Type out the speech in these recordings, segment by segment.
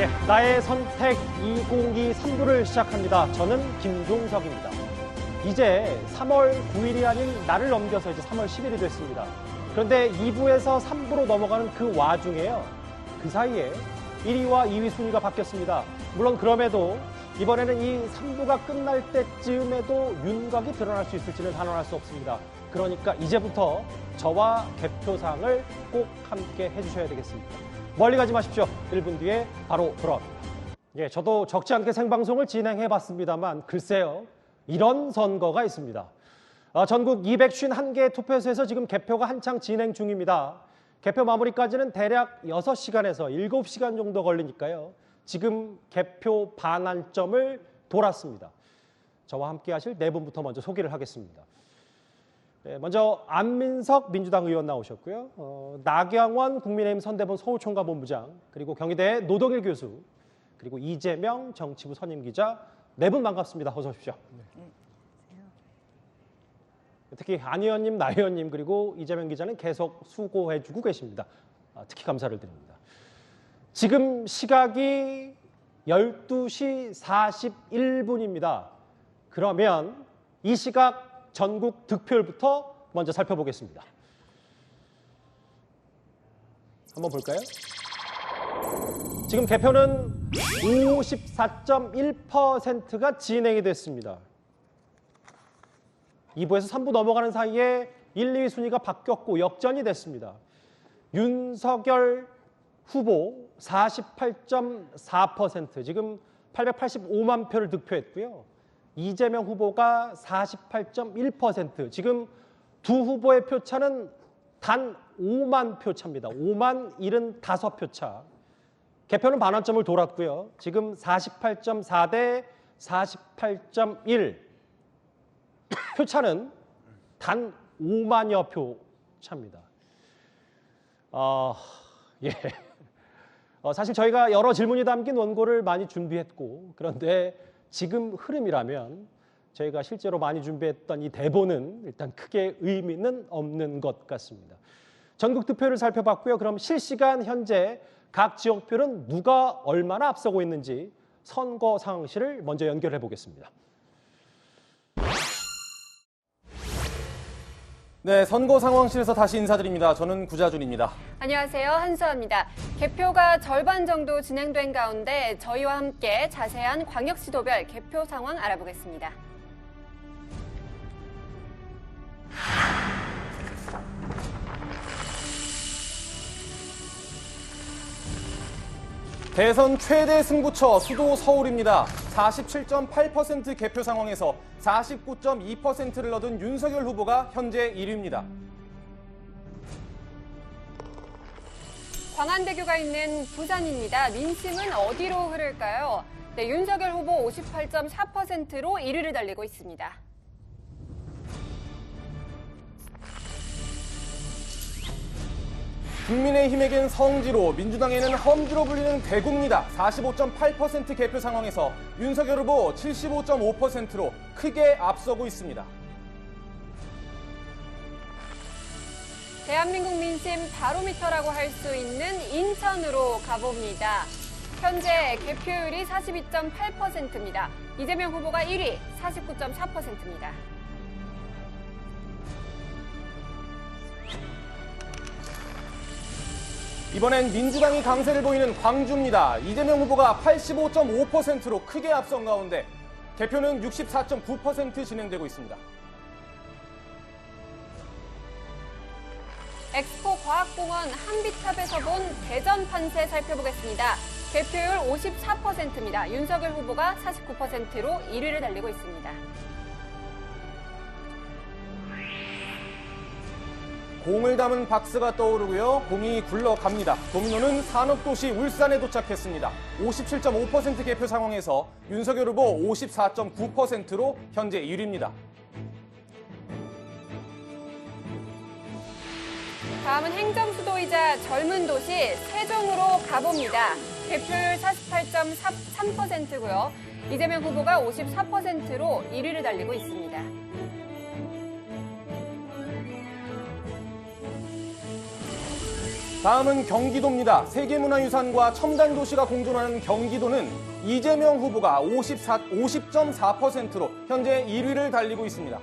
네, 나의 선택 2023 3부를 시작합니다. 저는 김종석입니다. 이제 3월 9일이 아닌 날을 넘겨서 이제 3월 10일이 됐습니다. 그런데 2부에서 3부로 넘어가는 그 와중에요. 그 사이에 1위와 2위 순위가 바뀌었습니다. 물론 그럼에도 이번에는 이 3부가 끝날 때쯤에도 윤곽이 드러날 수 있을지는 단언할 수 없습니다. 그러니까 이제부터 저와 개표상을 꼭 함께 해주셔야 되겠습니다. 멀리 가지 마십시오. 1분 뒤에 바로 돌아옵니다. 예, 저도 적지 않게 생방송을 진행해봤습니다만 글쎄요. 이런 선거가 있습니다. 전국 251개 투표소에서 지금 개표가 한창 진행 중입니다. 개표 마무리까지는 대략 6시간에서 7시간 정도 걸리니까요. 지금 개표 반환점을 돌았습니다. 저와 함께 하실 네 분부터 먼저 소개를 하겠습니다. 네, 먼저 안민석 민주당 의원 나오셨고요. 나경원 국민의힘 선대본 서울총괄본부장, 그리고 경희대 노동일 교수, 그리고 이재명 정치부 선임 기자, 네 분 반갑습니다. 어서 오십시오. 네. 특히 안 의원님, 나 의원님, 그리고 이재명 기자는 계속 수고해주고 계십니다. 특히 감사를 드립니다. 지금 시각이 12시 41분입니다. 그러면 이 시각 전국 득표율부터 먼저 살펴보겠습니다. 한번 볼까요? 지금 개표는 54.1%가 진행이 됐습니다. 2부에서 3부 넘어가는 사이에 1, 2위 순위가 바뀌었고 역전이 됐습니다. 윤석열 후보 48.4%, 지금 885만 표를 득표했고요. 이재명 후보가 48.1%, 지금 두 후보의 표차는 단 5만 표 차입니다. 5만 75표 차. 개표는 반환점을 돌았고요. 지금 48.4 대 48.1. 표차는 단 5만여 표 차입니다. 예. 사실 저희가 여러 질문이 담긴 원고를 많이 준비했고, 그런데 지금 흐름이라면 저희가 실제로 많이 준비했던 이 대본은 일단 크게 의미는 없는 것 같습니다. 전국 득표를 살펴봤고요. 그럼 실시간 현재 각 지역표는 누가 얼마나 앞서고 있는지 선거 상황실을 먼저 연결해 보겠습니다. 네, 선거 상황실에서 다시 인사드립니다. 저는 구자준입니다. 안녕하세요. 한수아입니다. 개표가 절반 정도 진행된 가운데 저희와 함께 자세한 광역시도별 개표 상황 알아보겠습니다. 대선 최대 승부처 수도 서울입니다. 47.8% 개표 상황에서 49.2%를 얻은 윤석열 후보가 현재 1위입니다. 광안대교가 있는 부산입니다. 민심은 어디로 흐를까요? 네, 윤석열 후보 58.4%로 1위를 달리고 있습니다. 국민의힘에겐 성지로, 민주당에는 험지로 불리는 대구입니다. 45.8% 개표 상황에서 윤석열 후보 75.5%로 크게 앞서고 있습니다. 대한민국 민심 바로미터라고 할 수 있는 인천으로 가봅니다. 현재 개표율이 42.8%입니다. 이재명 후보가 1위, 49.4%입니다. 이번엔 민주당이 강세를 보이는 광주입니다. 이재명 후보가 85.5%로 크게 앞선 가운데 개표는 64.9% 진행되고 있습니다. 엑스포 과학공원 한비탑에서 본 대전 판세 살펴보겠습니다. 개표율 54%입니다. 윤석열 후보가 49%로 1위를 달리고 있습니다. 공을 담은 박스가 떠오르고요. 공이 굴러갑니다. 도미노는 산업도시 울산에 도착했습니다. 57.5% 개표 상황에서 윤석열 후보 54.9%로 현재 1위입니다. 다음은 행정수도이자 젊은 도시 세종으로 가봅니다. 개표율 48.3%고요. 이재명 후보가 54%로 1위를 달리고 있습니다. 다음은 경기도입니다. 세계문화유산과 첨단도시가 공존하는 경기도는 이재명 후보가 50.4%로 현재 1위를 달리고 있습니다.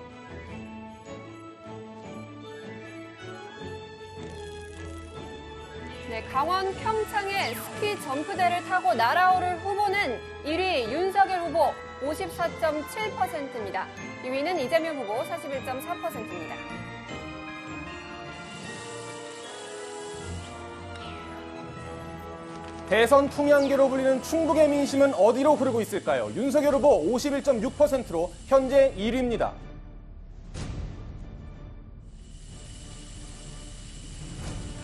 네, 강원 평창의 스키 점프대를 타고 날아오를 후보는 1위 윤석열 후보 54.7%입니다. 2위는 이재명 후보 41.4%입니다. 대선 풍향계로 불리는 충북의 민심은 어디로 흐르고 있을까요? 윤석열 후보 51.6%로 현재 1위입니다.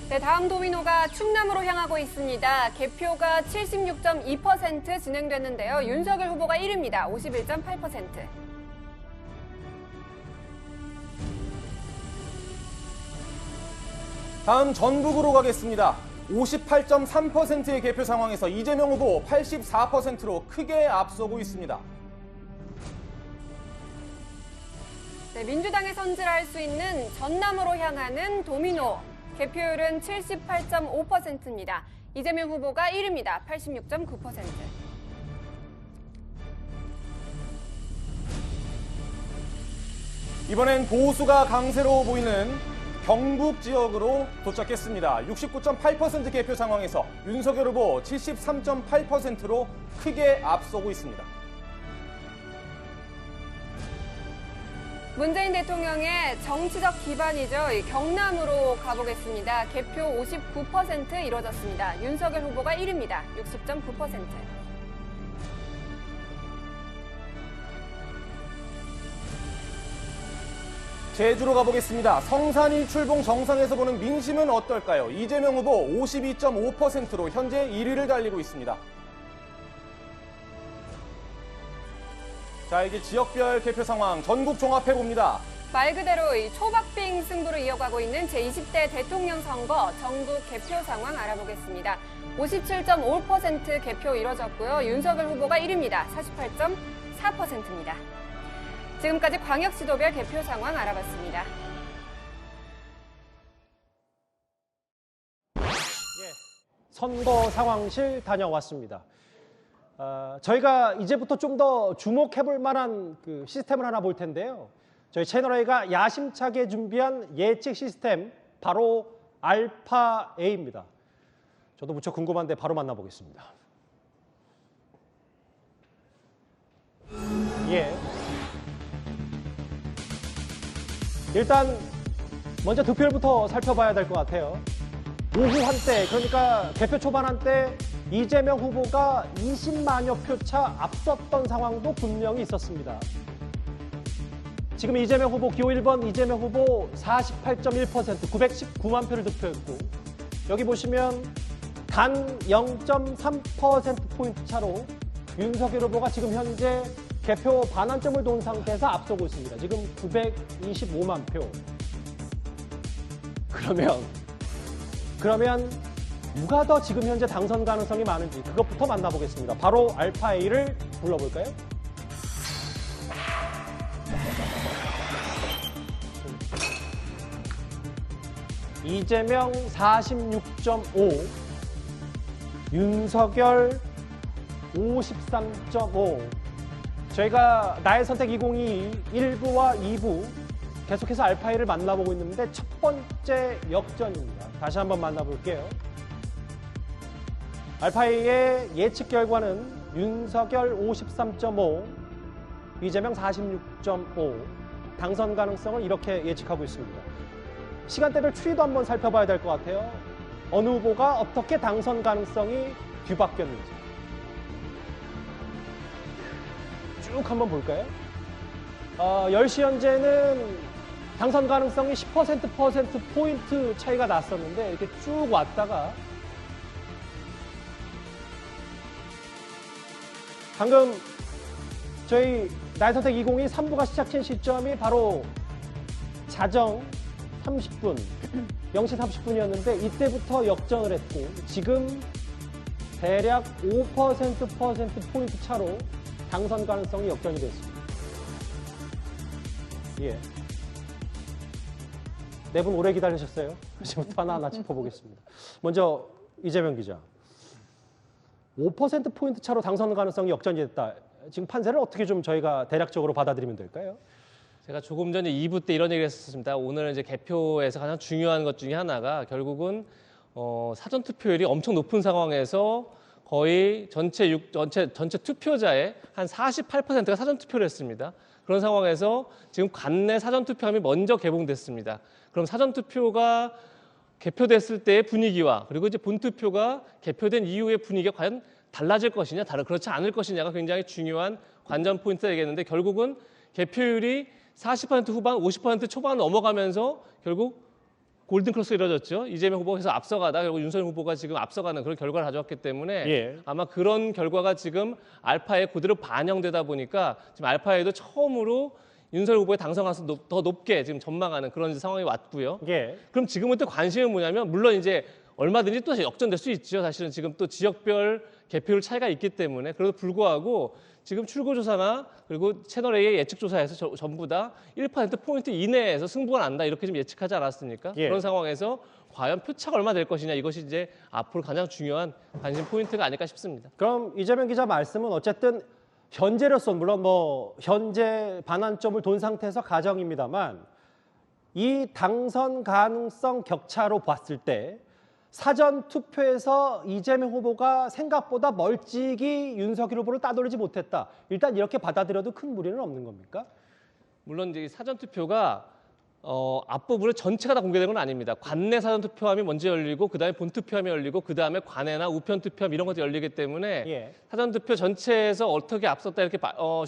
네, 다음 도미노가 충남으로 향하고 있습니다. 개표가 76.2% 진행됐는데요. 윤석열 후보가 1위입니다. 51.8%. 다음 전북으로 가겠습니다. 58.3%의 개표 상황에서 이재명 후보 84%로 크게 앞서고 있습니다. 네, 민주당의 선지를 할 수 있는 전남으로 향하는 도미노. 개표율은 78.5%입니다. 이재명 후보가 1위입니다. 86.9%. 이번엔 보수가 강세로 보이는 경북 지역으로 도착했습니다. 69.8% 개표 상황에서 윤석열 후보 73.8%로 크게 앞서고 있습니다. 문재인 대통령의 정치적 기반이죠. 이 경남으로 가보겠습니다. 개표 59% 이루어졌습니다. 윤석열 후보가 1위입니다. 60.9%. 제주로 가보겠습니다. 성산 일출봉 정상에서 보는 민심은 어떨까요? 이재명 후보 52.5%로 현재 1위를 달리고 있습니다. 자, 이제 지역별 개표 상황 전국 종합해봅니다. 말 그대로 이 초박빙 승부를 이어가고 있는 제20대 대통령 선거 전국 개표 상황 알아보겠습니다. 57.5% 개표 이뤄졌고요. 윤석열 후보가 1위입니다. 48.4%입니다. 지금까지 광역시도별 개표 상황 알아봤습니다. 선거 상황실 다녀왔습니다. 저희가 이제부터 좀 더 주목해볼 만한 그 시스템을 하나 볼 텐데요. 저희 채널A가 야심차게 준비한 예측 시스템 바로 알파-A입니다. 저도 무척 궁금한데 바로 만나보겠습니다. 예. 일단 먼저 득표율부터 살펴봐야 될 것 같아요. 오후 한때, 그러니까 개표 초반 한때 이재명 후보가 20만여 표 차 앞섰던 상황도 분명히 있었습니다. 지금 이재명 후보 기호 1번 이재명 후보 48.1% 919만 표를 득표했고, 여기 보시면 단 0.3%포인트 차로 윤석열 후보가 지금 현재 개표 반환점을 돈 상태에서 앞서고 있습니다. 지금 925만 표. 그러면 누가 더 지금 현재 당선 가능성이 많은지 그것부터 만나보겠습니다. 바로 알파-A를 불러볼까요? 이재명 46.5, 윤석열 53.5. 저희가 나의 선택 2022 1부와 2부 계속해서 알파-A를 만나보고 있는데 첫 번째 역전입니다. 다시 한번 만나볼게요. 알파-A의 예측 결과는 윤석열 53.5, 이재명 46.5, 당선 가능성을 이렇게 예측하고 있습니다. 시간대별 추이도 한번 살펴봐야 될 것 같아요. 어느 후보가 어떻게 당선 가능성이 뒤바뀌었는지. 쭉 한번 볼까요? 10시 현재는 당선 가능성이 10%포인트 차이가 났었는데 이렇게 쭉 왔다가 방금 저희 나의 선택 2022 3부가 시작된 시점이 바로 자정 30분, 0시 30분이었는데 이때부터 역전을 했고 지금 대략 5%포인트 차로 당선 가능성이 역전이 됐습니다. 예. 네 분 오래 기다리셨어요. 지금부터 하나하나 짚어보겠습니다. 먼저 이재명 기자. 5%포인트 차로 당선 가능성이 역전이 됐다. 지금 판세를 어떻게 좀 저희가 대략적으로 받아들이면 될까요? 제가 조금 전에 2부 때 이런 얘기를 했었습니다. 오늘 이제 개표에서 가장 중요한 것 중에 하나가 결국은 사전 투표율이 엄청 높은 상황에서 거의 전체 투표자의 한 48%가 사전 투표를 했습니다. 그런 상황에서 지금 관내 사전 투표함이 먼저 개봉됐습니다. 그럼 사전 투표가 개표됐을 때의 분위기와 그리고 이제 본 투표가 개표된 이후의 분위기가 과연 달라질 것이냐, 그렇지 않을 것이냐가 굉장히 중요한 관전 포인트가 되겠는데 결국은 개표율이 40% 후반, 50% 초반 넘어가면서 결국 골든크로스가 이루어졌죠. 이재명 후보에서 앞서가다 결국 윤석열 후보가 지금 앞서가는 그런 결과를 가져왔기 때문에 예. 아마 그런 결과가 지금 알파에 그대로 반영되다 보니까 지금 알파에도 처음으로 윤석열 후보의 당선 가능성이 더 높게 지금 전망하는 그런 상황이 왔고요. 예. 그럼 지금부터 관심은 뭐냐면 물론 이제 얼마든지 또 역전될 수 있죠. 사실은 지금 또 지역별 개표율 차이가 있기 때문에 그래도 불구하고 지금 출구조사나 그리고 채널A의 예측조사에서 전부 다 1%포인트 이내에서 승부가 난다 이렇게 좀 예측하지 않았습니까? 예. 그런 상황에서 과연 표차가 얼마 될 것이냐 이것이 이제 앞으로 가장 중요한 관심 포인트가 아닐까 싶습니다. 그럼 이재명 기자 말씀은 어쨌든 현재로서 물론 뭐 현재 반환점을 돈 상태에서 가정입니다만 이 당선 가능성 격차로 봤을 때 사전 투표에서 이재명 후보가 생각보다 멀찍이 윤석열 후보를 따돌리지 못했다. 일단 이렇게 받아들여도 큰 무리는 없는 겁니까? 물론 이제 사전 투표가 앞부분을 전체가 다 공개된 건 아닙니다. 관내 사전 투표함이 먼저 열리고 그다음에 본 투표함이 열리고 그다음에 관내나 우편 투표함 이런 것들이 열리기 때문에 예. 사전 투표 전체에서 어떻게 앞섰다 이렇게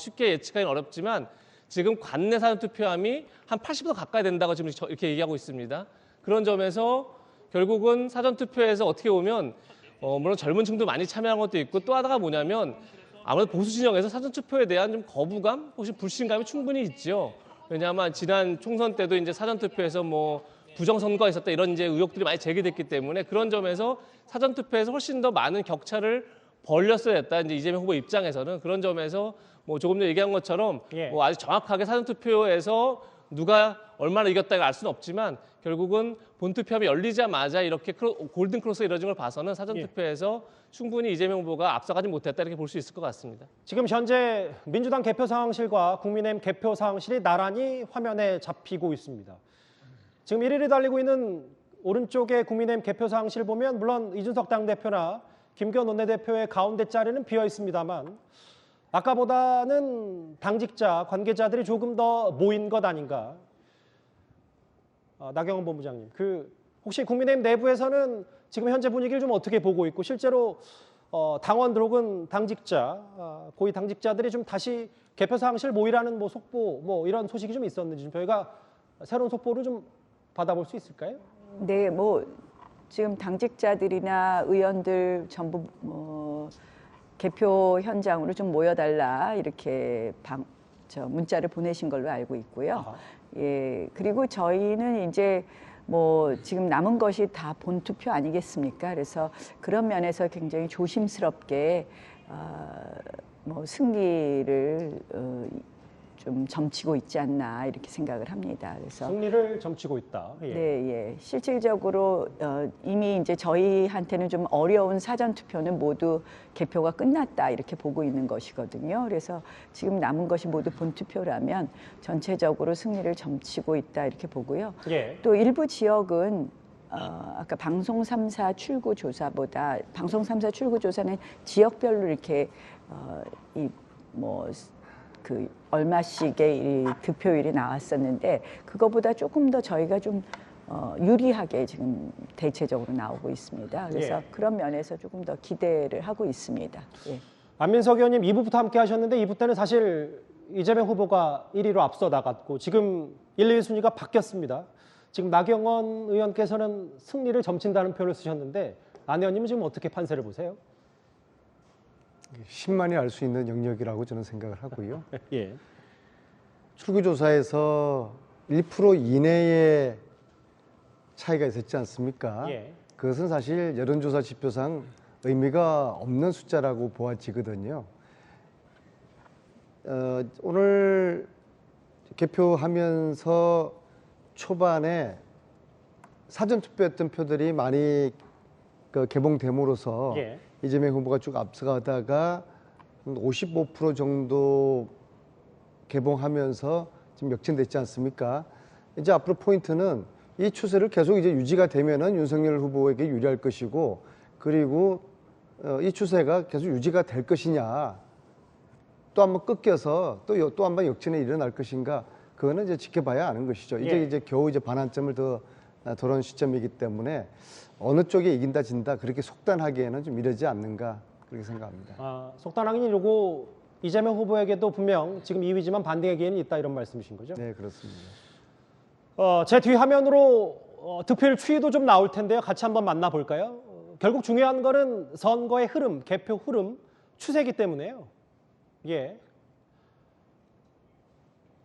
쉽게 예측하기는 어렵지만 지금 관내 사전 투표함이 한 80% 가까이 된다고 지금 이렇게 얘기하고 있습니다. 그런 점에서 결국은 사전 투표에서 어떻게 보면 물론 젊은 층도 많이 참여한 것도 있고 또 하나가 뭐냐면 아무래도 보수 진영에서 사전 투표에 대한 좀 거부감, 혹시 불신감이 충분히 있죠. 왜냐하면 지난 총선 때도 이제 사전 투표에서 뭐 부정 선거가 있었다 이런 이제 의혹들이 많이 제기됐기 때문에 그런 점에서 사전 투표에서 훨씬 더 많은 격차를 벌렸어야 했다. 이제 이재명 후보 입장에서는 그런 점에서 뭐 조금 전에 얘기한 것처럼 예. 뭐 아주 정확하게 사전 투표에서 누가 얼마나 이겼다가 알 수는 없지만 결국은 본투표함이 열리자마자 이렇게 골든 크로스가 이루어진 걸 봐서는 사전 투표에서 충분히 이재명 후보가 앞서가지 못했다 이렇게 볼 수 있을 것 같습니다. 지금 현재 민주당 개표 상황실과 국민의힘 개표 상황실이 나란히 화면에 잡히고 있습니다. 지금 1위를 달리고 있는 오른쪽에 국민의힘 개표 상황실 보면 물론 이준석 당대표나 김기현 원내대표의 가운데 자리는 비어 있습니다만 아까보다는 당직자, 관계자들이 조금 더 모인 것 아닌가. 나경원 본부장님, 혹시 국민의힘 내부에서는 지금 현재 분위기를 좀 어떻게 보고 있고 실제로 당원들 혹은 당직자, 고위 당직자들이 좀 다시 개표 상황실 모이라는 뭐 속보, 뭐 이런 소식이 좀 있었는지 좀 저희가 새로운 속보를 좀 받아볼 수 있을까요? 네, 뭐 지금 당직자들이나 의원들 전부 개표 현장으로 좀 모여달라 이렇게 문자를 보내신 걸로 알고 있고요. 아하. 예, 그리고 저희는 이제 뭐 지금 남은 것이 다 본투표 아니겠습니까? 그래서 그런 면에서 굉장히 조심스럽게 뭐 승리를 좀 점치고 있지 않나 이렇게 생각을 합니다. 그래서 승리를 점치고 있다. 예. 네, 예. 실질적으로 이미 이제 저희한테는 좀 어려운 사전 투표는 모두 개표가 끝났다 이렇게 보고 있는 것이거든요. 그래서 지금 남은 것이 모두 본 투표라면 전체적으로 승리를 점치고 있다 이렇게 보고요. 예. 또 일부 지역은 아까 방송 3사 출구 조사보다 방송 3사 출구 조사는 지역별로 이렇게 그 얼마씩의 이 득표율이 나왔었는데 그거보다 조금 더 저희가 좀 유리하게 지금 대체적으로 나오고 있습니다. 그래서 예. 그런 면에서 조금 더 기대를 하고 있습니다. 예. 안민석 의원님 2부부터 함께 하셨는데 2부 때는 사실 이재명 후보가 1위로 앞서 나갔고 지금 1, 2위 순위가 바뀌었습니다. 지금 나경원 의원께서는 승리를 점친다는 표현을 쓰셨는데 안 의원님은 지금 어떻게 판세를 보세요? 신만이 알 수 있는 영역이라고 저는 생각을 하고요. 예. 출구조사에서 1% 이내의 차이가 있었지 않습니까? 예. 그것은 사실 여론조사 지표상 의미가 없는 숫자라고 보아지거든요. 오늘 개표하면서 초반에 사전 투표했던 표들이 많이 개봉됨으로써 예. 이재명 후보가 쭉 앞서가다가 55% 정도 개봉하면서 지금 역전됐지 않습니까? 이제 앞으로 포인트는 이 추세를 계속 이제 유지가 되면은 윤석열 후보에게 유리할 것이고, 그리고 이 추세가 계속 유지가 될 것이냐, 또 한번 꺾여서 또 한번 역전에 일어날 것인가, 그거는 이제 지켜봐야 아는 것이죠. 예. 이제 겨우 이제 반환점을 더 돌아온 시점이기 때문에 어느 쪽에 이긴다 진다 그렇게 속단하기에는 좀 이르지 않는가 그렇게 생각합니다. 속단하긴 이러고 이재명 후보에게도 분명 지금 2위지만 반등의 기회는 있다 이런 말씀이신 거죠? 네, 그렇습니다. 제 뒤 화면으로 득표율 추이도 좀 나올 텐데요. 같이 한번 만나볼까요? 결국 중요한 거는 선거의 흐름, 개표 흐름, 추세이기 때문에요. 예.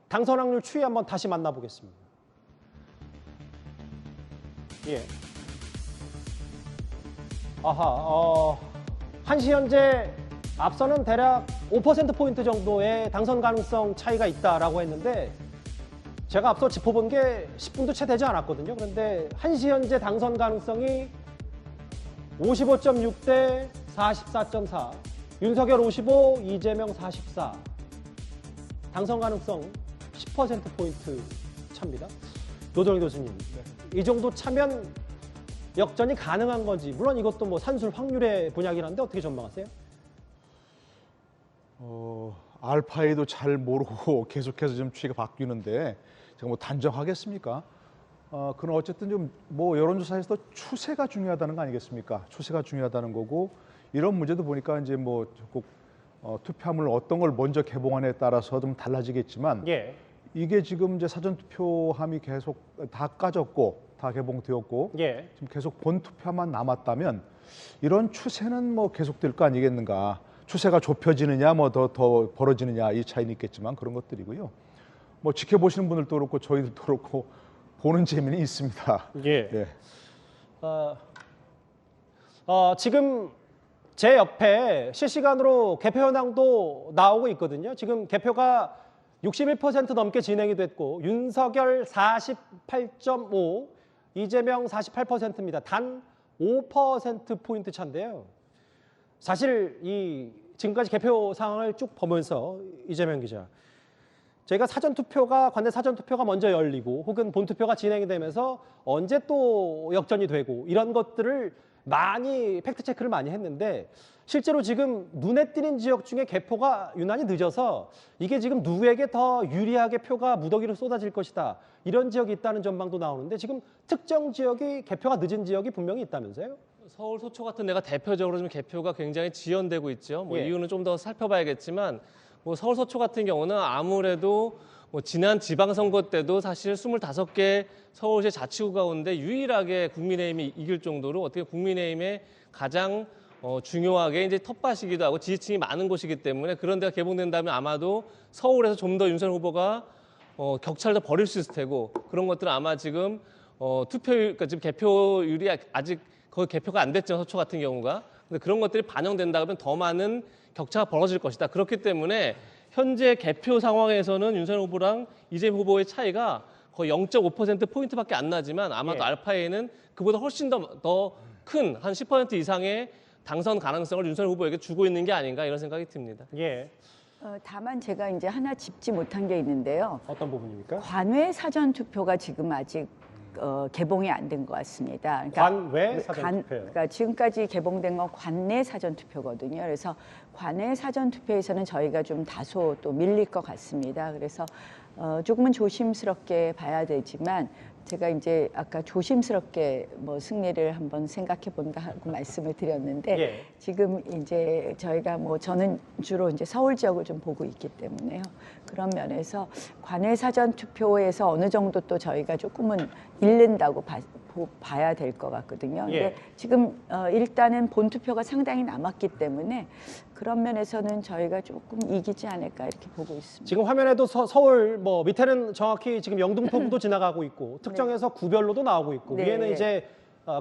당선 확률 추이 한번 다시 만나보겠습니다. 예. 한시 현재 앞서는 대략 5%포인트 정도의 당선 가능성 차이가 있다라고 했는데, 제가 앞서 짚어본 게 10분도 채 되지 않았거든요. 그런데 한시 현재 당선 가능성이 55.6 대 44.4, 윤석열 55, 이재명 44. 당선 가능성 10%포인트 차입니다. 노정희 교수님, 이 정도 차면 역전이 가능한 건지, 물론 이것도 뭐 산술 확률의 분야긴 한데 어떻게 전망하세요? 알파에도 잘 모르고 계속해서 좀 추이가 바뀌는데 제가 뭐 단정하겠습니까? 그럼 어쨌든 좀 뭐 여론조사에서도 추세가 중요하다는 거 아니겠습니까? 추세가 중요하다는 거고, 이런 문제도 보니까 이제 뭐 꼭 투표함을 어떤 걸 먼저 개봉하냐에 따라서 좀 달라지겠지만, 예. 이게 지금 이제 사전 투표함이 계속 다 까졌고 다 개봉되었고 예. 지금 계속 본 투표만 남았다면 이런 추세는 뭐 계속될 거 아니겠는가? 추세가 좁혀지느냐 뭐 더 벌어지느냐 이 차이는 있겠지만 그런 것들이고요. 뭐 지켜보시는 분들도 그렇고 저희들도 그렇고 보는 재미는 있습니다. 예. 예. 지금 제 옆에 실시간으로 개표 현황도 나오고 있거든요. 지금 개표가 61% 넘게 진행이 됐고, 윤석열 48.5, 이재명 48%입니다. 단 5%포인트 차인데요. 사실 지금까지 개표 상황을 쭉 보면서 이재명 기자, 저희가 관내 사전투표가 먼저 열리고 혹은 본투표가 진행이 되면서 언제 또 역전이 되고 이런 것들을 많이 팩트체크를 많이 했는데, 실제로 지금 눈에 띄는 지역 중에 개표가 유난히 늦어서 이게 지금 누구에게 더 유리하게 표가 무더기로 쏟아질 것이다, 이런 지역이 있다는 전망도 나오는데, 지금 특정 지역이 개표가 늦은 지역이 분명히 있다면서요? 서울 소초 같은 데가 대표적으로 좀 개표가 굉장히 지연되고 있죠. 뭐 예. 이유는 좀 더 살펴봐야겠지만, 뭐 서울 소초 같은 경우는 아무래도 뭐 지난 지방선거 때도 사실 25개 서울시 자치구 가운데 유일하게 국민의힘이 이길 정도로 어떻게 국민의힘의 가장 중요하게 이제 텃밭이기도 하고 지지층이 많은 곳이기 때문에, 그런 데가 개봉된다면 아마도 서울에서 좀 더 윤석열 후보가 격차를 더 벌일 수 있을 테고, 그런 것들은 아마 지금 투표율, 그러니까 지금 개표율이 아직 거의 개표가 안 됐죠, 서초 같은 경우가. 근데 그런 것들이 반영된다 그러면 더 많은 격차가 벌어질 것이다. 그렇기 때문에 현재 개표 상황에서는 윤석열 후보랑 이재명 후보의 차이가 거의 0.5%포인트밖에 안 나지만, 아마도 예. 알파에는 그보다 훨씬 더 큰 한 10% 이상의 당선 가능성을 윤석열 후보에게 주고 있는 게 아닌가, 이런 생각이 듭니다. 예. 다만 제가 이제 하나 짚지 못한 게 있는데요. 어떤 부분입니까? 관외 사전 투표가 지금 아직 개봉이 안 된 것 같습니다. 그러니까 관외 사전투표요. 그러니까 지금까지 개봉된 건 관내 사전 투표거든요. 그래서 관내 사전 투표에서는 저희가 좀 다소 또 밀릴 것 같습니다. 그래서 조금은 조심스럽게 봐야 되지만, 제가 이제 아까 조심스럽게 뭐 승리를 한번 생각해 본다 하고 말씀을 드렸는데, 예. 지금 이제 저희가 뭐 저는 주로 이제 서울 지역을 좀 보고 있기 때문에요. 그런 면에서 관외 사전 투표에서 어느 정도 또 저희가 조금은 잃는다고 봐야 될 것 같거든요. 근데 예. 지금 일단은 본 투표가 상당히 남았기 때문에 그런 면에서는 저희가 조금 이기지 않을까 이렇게 보고 있습니다. 지금 화면에도 서울 뭐 밑에는 정확히 지금 영등포구도 지나가고 있고, 특정해서 구별로도 나오고 있고, 네. 위에는 이제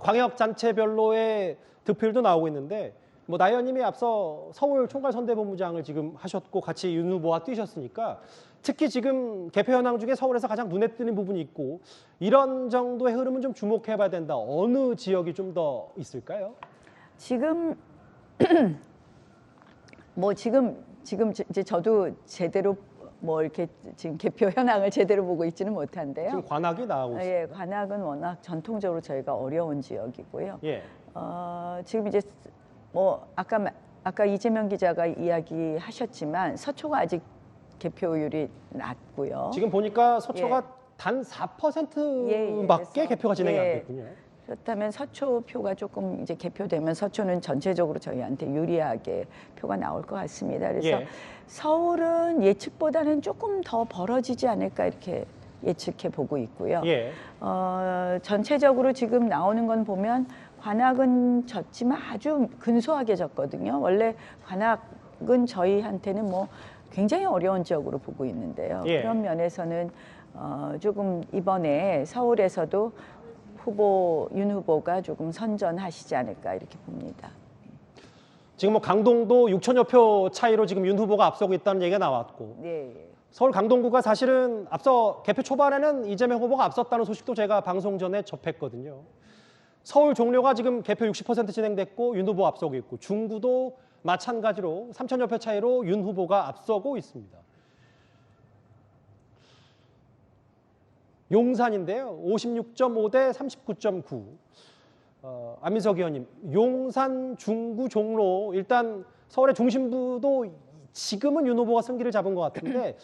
광역단체별로의 득표율도 나오고 있는데, 뭐 나 의원님이 앞서 서울 총괄선대본부장을 지금 하셨고 같이 윤 후보와 뛰셨으니까 특히 지금 개표 현황 중에 서울에서 가장 눈에 띄는 부분이 있고 이런 정도의 흐름은 좀 주목해봐야 된다. 어느 지역이 좀 더 있을까요? 지금 지금 이제 저도 제대로 뭐 이렇게 지금 개표 현황을 제대로 보고 있지는 못한데요. 지금 관악이 나오고 있습니다. 예, 관악은 워낙 전통적으로 저희가 어려운 지역이고요. 예. 지금 이제 뭐 아까 이재명 기자가 이야기하셨지만 서초가 아직 개표율이 낮고요. 지금 보니까 서초가 예. 단 4%밖에 예, 그래서, 개표가 진행이 안 예. 됐군요. 그렇다면 서초 표가 조금 이제 개표되면 서초는 전체적으로 저희한테 유리하게 표가 나올 것 같습니다. 그래서 예. 서울은 예측보다는 조금 더 벌어지지 않을까 이렇게 예측해 보고 있고요. 예. 전체적으로 지금 나오는 건 보면 관악은 졌지만 아주 근소하게 졌거든요. 원래 관악은 저희한테는 뭐 굉장히 어려운 지역으로 보고 있는데요. 예. 그런 면에서는 조금 이번에 서울에서도 윤 후보가 조금 선전하시지 않을까 이렇게 봅니다. 지금 뭐 강동도 6천여 표 차이로 지금 윤 후보가 앞서고 있다는 얘기가 나왔고 네. 서울 강동구가 사실은 앞서 개표 초반에는 이재명 후보가 앞섰다는 소식도 제가 방송 전에 접했거든요. 서울 종로가 지금 개표 60% 진행됐고 윤 후보 앞서고 있고 중구도 마찬가지로 3천여 표 차이로 윤 후보가 앞서고 있습니다. 용산인데요. 56.5 대 39.9. 안민석 의원님, 용산, 중구, 종로 일단 서울의 중심부도 지금은 윤 후보가 승기를 잡은 것 같은데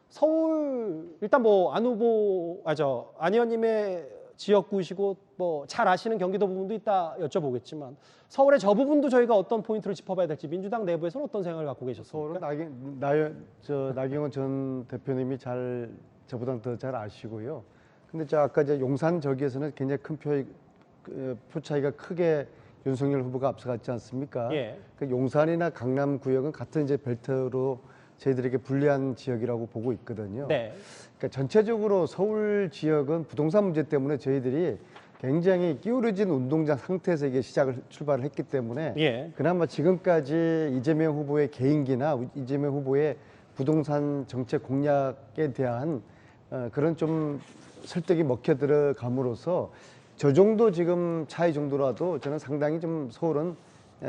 서울 일단 뭐 안 의원님의 지역구시고 뭐 잘 아시는 경기도 부분도 있다 여쭤보겠지만 서울의 저 부분도 저희가 어떤 포인트를 짚어봐야 될지 민주당 내부에서는 어떤 생각을 갖고 계셨습니까? 서울은 나경원 전 대표님이 저보다 더 잘 아시고요. 근데 아까 용산 저기에서는 굉장히 큰 표 차이가 크게 윤석열 후보가 앞서갔지 않습니까? 예. 그 용산이나 강남 구역은 같은 이제 벨트로 저희들에게 불리한 지역이라고 보고 있거든요. 네. 그러니까 전체적으로 서울 지역은 부동산 문제 때문에 저희들이 굉장히 기울어진 운동장 상태에서 이게 출발을 했기 때문에 예. 그나마 지금까지 이재명 후보의 개인기나 이재명 후보의 부동산 정책 공약에 대한 그런 좀 설득이 먹혀 들어감으로써 저 정도 지금 차이 정도라도 저는 상당히 좀 서울은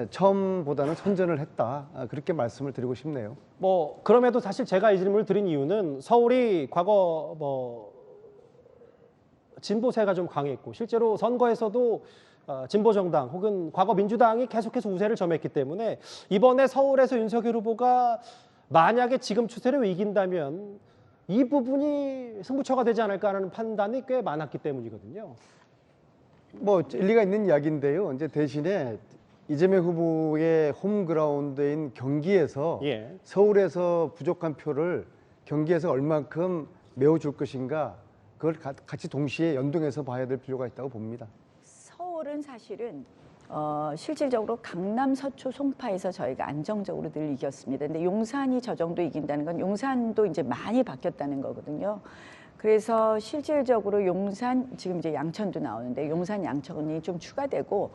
처음보다는 선전을 했다. 그렇게 말씀을 드리고 싶네요. 뭐 그럼에도 사실 제가 이 질문을 드린 이유는 서울이 과거 뭐 진보세가 좀 강했고 실제로 선거에서도 진보 정당 혹은 과거 민주당이 계속해서 우세를 점했기 때문에 이번에 서울에서 윤석열 후보가 만약에 지금 추세를 이긴다면 이 부분이 승부처가 되지 않을까 하는 판단이 꽤 많았기 때문이거든요. 뭐 일리가 있는 이야기인데요. 이제 대신에 이재명 후보의 홈그라운드인 경기에서 예. 서울에서 부족한 표를 경기에서 얼만큼 메워줄 것인가 그걸 같이 동시에 연동해서 봐야 될 필요가 있다고 봅니다. 서울은 사실은 실질적으로 강남, 서초, 송파에서 저희가 안정적으로 늘 이겼습니다. 근데 용산이 저 정도 이긴다는 건 용산도 이제 많이 바뀌었다는 거거든요. 그래서 실질적으로 용산, 지금 이제 양천도 나오는데 용산, 양천이 좀 추가되고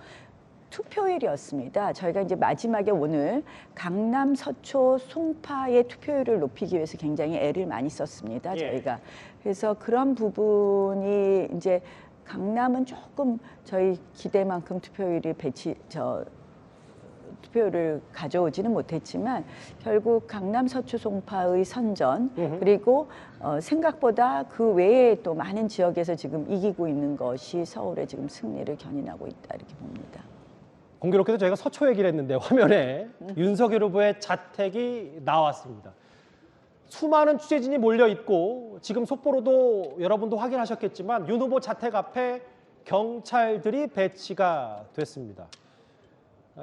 투표율이었습니다. 저희가 이제 마지막에 오늘 강남, 서초, 송파의 투표율을 높이기 위해서 굉장히 애를 많이 썼습니다. 예. 저희가. 그래서 그런 부분이 이제 강남은 조금 저희 기대만큼 투표율을 가져오지는 못했지만 결국 강남, 서초, 송파의 선전 그리고 생각보다 그 외에 또 많은 지역에서 지금 이기고 있는 것이 서울의 지금 승리를 견인하고 있다 이렇게 봅니다. 공교롭게도 저희가 서초 얘기를 했는데 화면에 윤석열 후보의 자택이 나왔습니다. 수많은 취재진이 몰려 있고 지금 속보로도 여러분도 확인하셨겠지만 윤 후보 자택 앞에 경찰들이 배치가 됐습니다.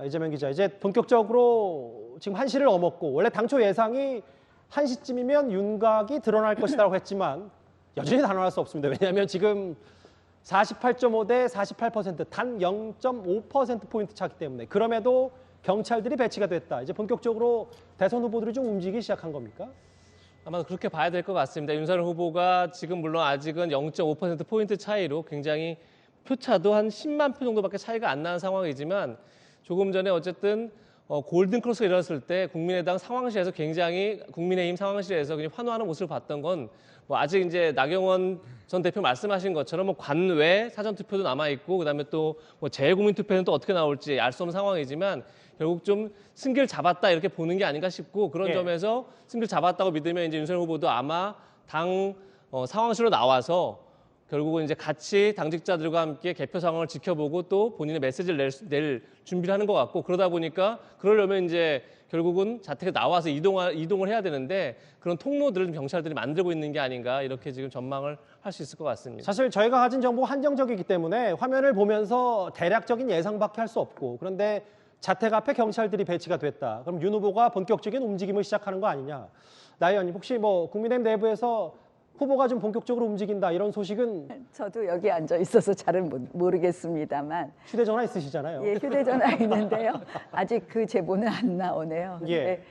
이재명 기자, 이제 본격적으로 지금 1시를 넘었고 원래 당초 예상이 1시쯤이면 윤곽이 드러날 것이라고 했지만 여전히 단언할 수 없습니다. 왜냐하면 지금 48.5 대 48%, 단 0.5%포인트 차기 때문에 그럼에도 경찰들이 배치가 됐다. 이제 본격적으로 대선 후보들이 좀 움직이기 시작한 겁니까? 아마 그렇게 봐야 될 것 같습니다. 윤석열 후보가 지금 물론 아직은 0.5%포인트 차이로 굉장히 표차도 한 10만 표 정도밖에 차이가 안 나는 상황이지만 조금 전에 어쨌든 골든 크로스가 일어났을 때 국민의당 상황실에서 굉장히 국민의힘 상황실에서 그냥 환호하는 모습을 봤던 건 뭐 아직 이제 나경원 전 대표 말씀하신 것처럼 뭐 관외 사전 투표도 남아 있고 그다음에 또 뭐 재국민 투표는 또 어떻게 나올지 알 수 없는 상황이지만 결국 좀 승기를 잡았다 이렇게 보는 게 아닌가 싶고 그런 예. 점에서 승기를 잡았다고 믿으면 이제 윤석열 후보도 아마 당 상황실로 나와서 결국은 이제 같이 당직자들과 함께 개표 상황을 지켜보고 또 본인의 메시지를 낼 준비를 하는 것 같고 그러다 보니까 그러려면 이제 결국은 자택에 나와서 이동을 해야 되는데 그런 통로들을 좀 경찰들이 만들고 있는 게 아닌가 이렇게 지금 전망을 할 수 있을 것 같습니다. 사실 저희가 가진 정보가 한정적이기 때문에 화면을 보면서 대략적인 예상밖에 할 수 없고 그런데 자택 앞에 경찰들이 배치가 됐다. 그럼 윤 후보가 본격적인 움직임을 시작하는 거 아니냐. 나 의원님 혹시 뭐 국민의힘 내부에서 후보가 좀 본격적으로 움직인다 이런 소식은 저도 여기 앉아 있어서 잘은 모르겠습니다만 휴대전화 있으시잖아요. 예, 휴대전화 있는데요. 아직 그 제보는 안 나오네요. 예. 근데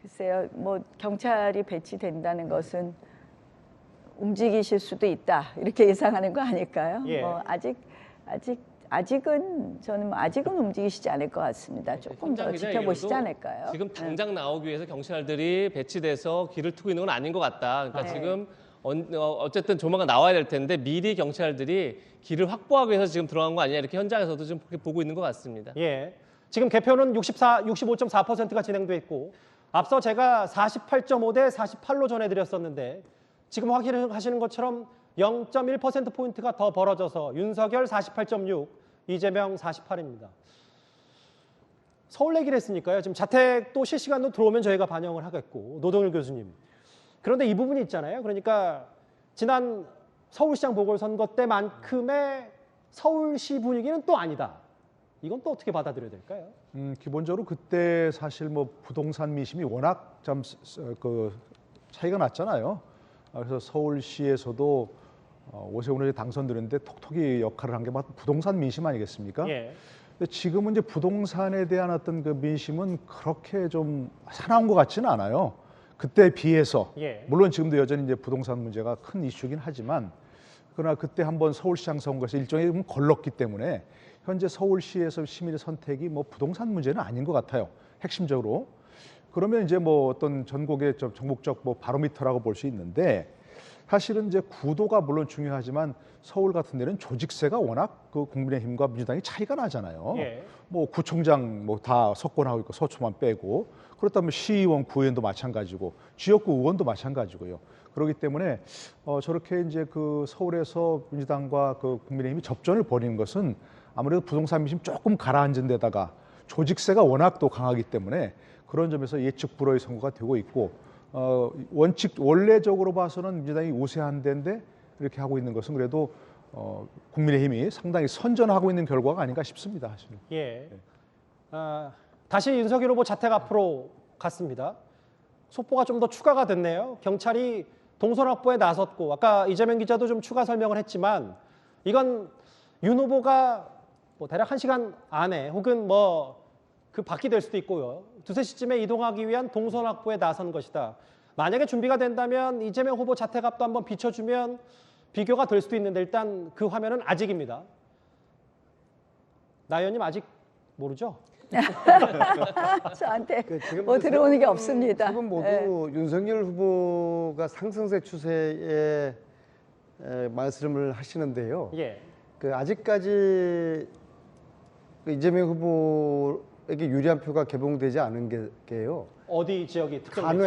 글쎄요, 뭐 경찰이 배치된다는 것은 움직이실 수도 있다 이렇게 예상하는 거 아닐까요? 예. 뭐 아직은 저는 뭐 아직은 움직이시지 않을 것 같습니다. 조금 더 현장 기자 지켜보시지 얘기로도 않을까요? 지금 당장 나오기 위해서 경찰들이 배치돼서 길을 트고 있는 건 아닌 것 같다. 그러니까 네. 지금 어쨌든 조만간 나와야 될 텐데 미리 경찰들이 길을 확보하기 위해서 지금 들어간 거 아니냐 이렇게 현장에서도 좀 그렇게 보고 있는 것 같습니다. 예. 지금 개표는 65.4%가 진행돼 있고 앞서 제가 48.5 대 48로 전해드렸었는데 지금 확인하시는 것처럼 0.1%포인트가 더 벌어져서 윤석열 48.6, 이재명 48입니다. 서울 얘기를 했으니까요. 지금 자택도 실시간으로 들어오면 저희가 반영을 하겠고 노동일 교수님. 그런데 이 부분이 있잖아요. 그러니까 지난 서울시장 보궐선거 때만큼의 서울시 분위기는 또 아니다. 이건 또 어떻게 받아들여야 될까요? 기본적으로 그때 사실 뭐 부동산 민심이 워낙 좀 그 차이가 났잖아요. 그래서 서울시에서도 오세훈 의원이 당선되는데 톡톡히 역할을 한 게 부동산 민심 아니겠습니까? 예. 근데 지금은 이제 부동산에 대한 어떤 그 민심은 그렇게 좀 사나운 것 같지는 않아요. 그때에 비해서 예. 물론 지금도 여전히 이제 부동산 문제가 큰 이슈긴 하지만 그러나 그때 한번 서울시장 선거에서 일종의 걸렀기 때문에 현재 서울시에서 시민의 선택이 뭐 부동산 문제는 아닌 것 같아요. 핵심적으로. 그러면 이제 뭐 어떤 전국의 전국적 뭐 바로미터라고 볼 수 있는데 사실은 이제 구도가 물론 중요하지만 서울 같은 데는 조직세가 워낙 그 국민의힘과 민주당이 차이가 나잖아요. 예. 뭐 구청장 뭐 다 석권하고 있고 서초만 빼고 그렇다면 시의원, 구의원도 마찬가지고 지역구 의원도 마찬가지고요. 그렇기 때문에 저렇게 이제 그 서울에서 민주당과 그 국민의힘이 접전을 벌이는 것은 아무래도 부동산 민심 조금 가라앉은 데다가 조직세가 워낙 또 강하기 때문에 그런 점에서 예측 불허의 선거가 되고 있고 원래적으로 봐서는 민주당이 우세한 데인데 이렇게 하고 있는 것은 그래도 국민의힘이 상당히 선전하고 있는 결과가 아닌가 싶습니다. 사실은. 예. 다시 윤석열 후보 자택 앞으로 갔습니다. 속보가 좀 더 추가가 됐네요. 경찰이 동선 확보에 나섰고 아까 이재명 기자도 좀 추가 설명을 했지만 이건 윤 후보가 뭐 대략 1시간 안에 혹은 뭐 그 밖이 될 수도 있고요. 2, 3시쯤에 이동하기 위한 동선 확보에 나선 것이다. 만약에 준비가 된다면 이재명 후보 자택 앞도 한번 비춰주면 비교가 될 수도 있는데 일단 그 화면은 아직입니다. 나 의원님 아직 모르죠? 저한테 지금 뭐 들어오는 게 없습니다. 지금 모두 예. 윤석열 후보가 상승세 추세에 말씀을 하시는데요. 예. 그 아직까지 그 이재명 후보에게 유리한 표가 개봉되지 않은 게요. 어디 지역이 특정?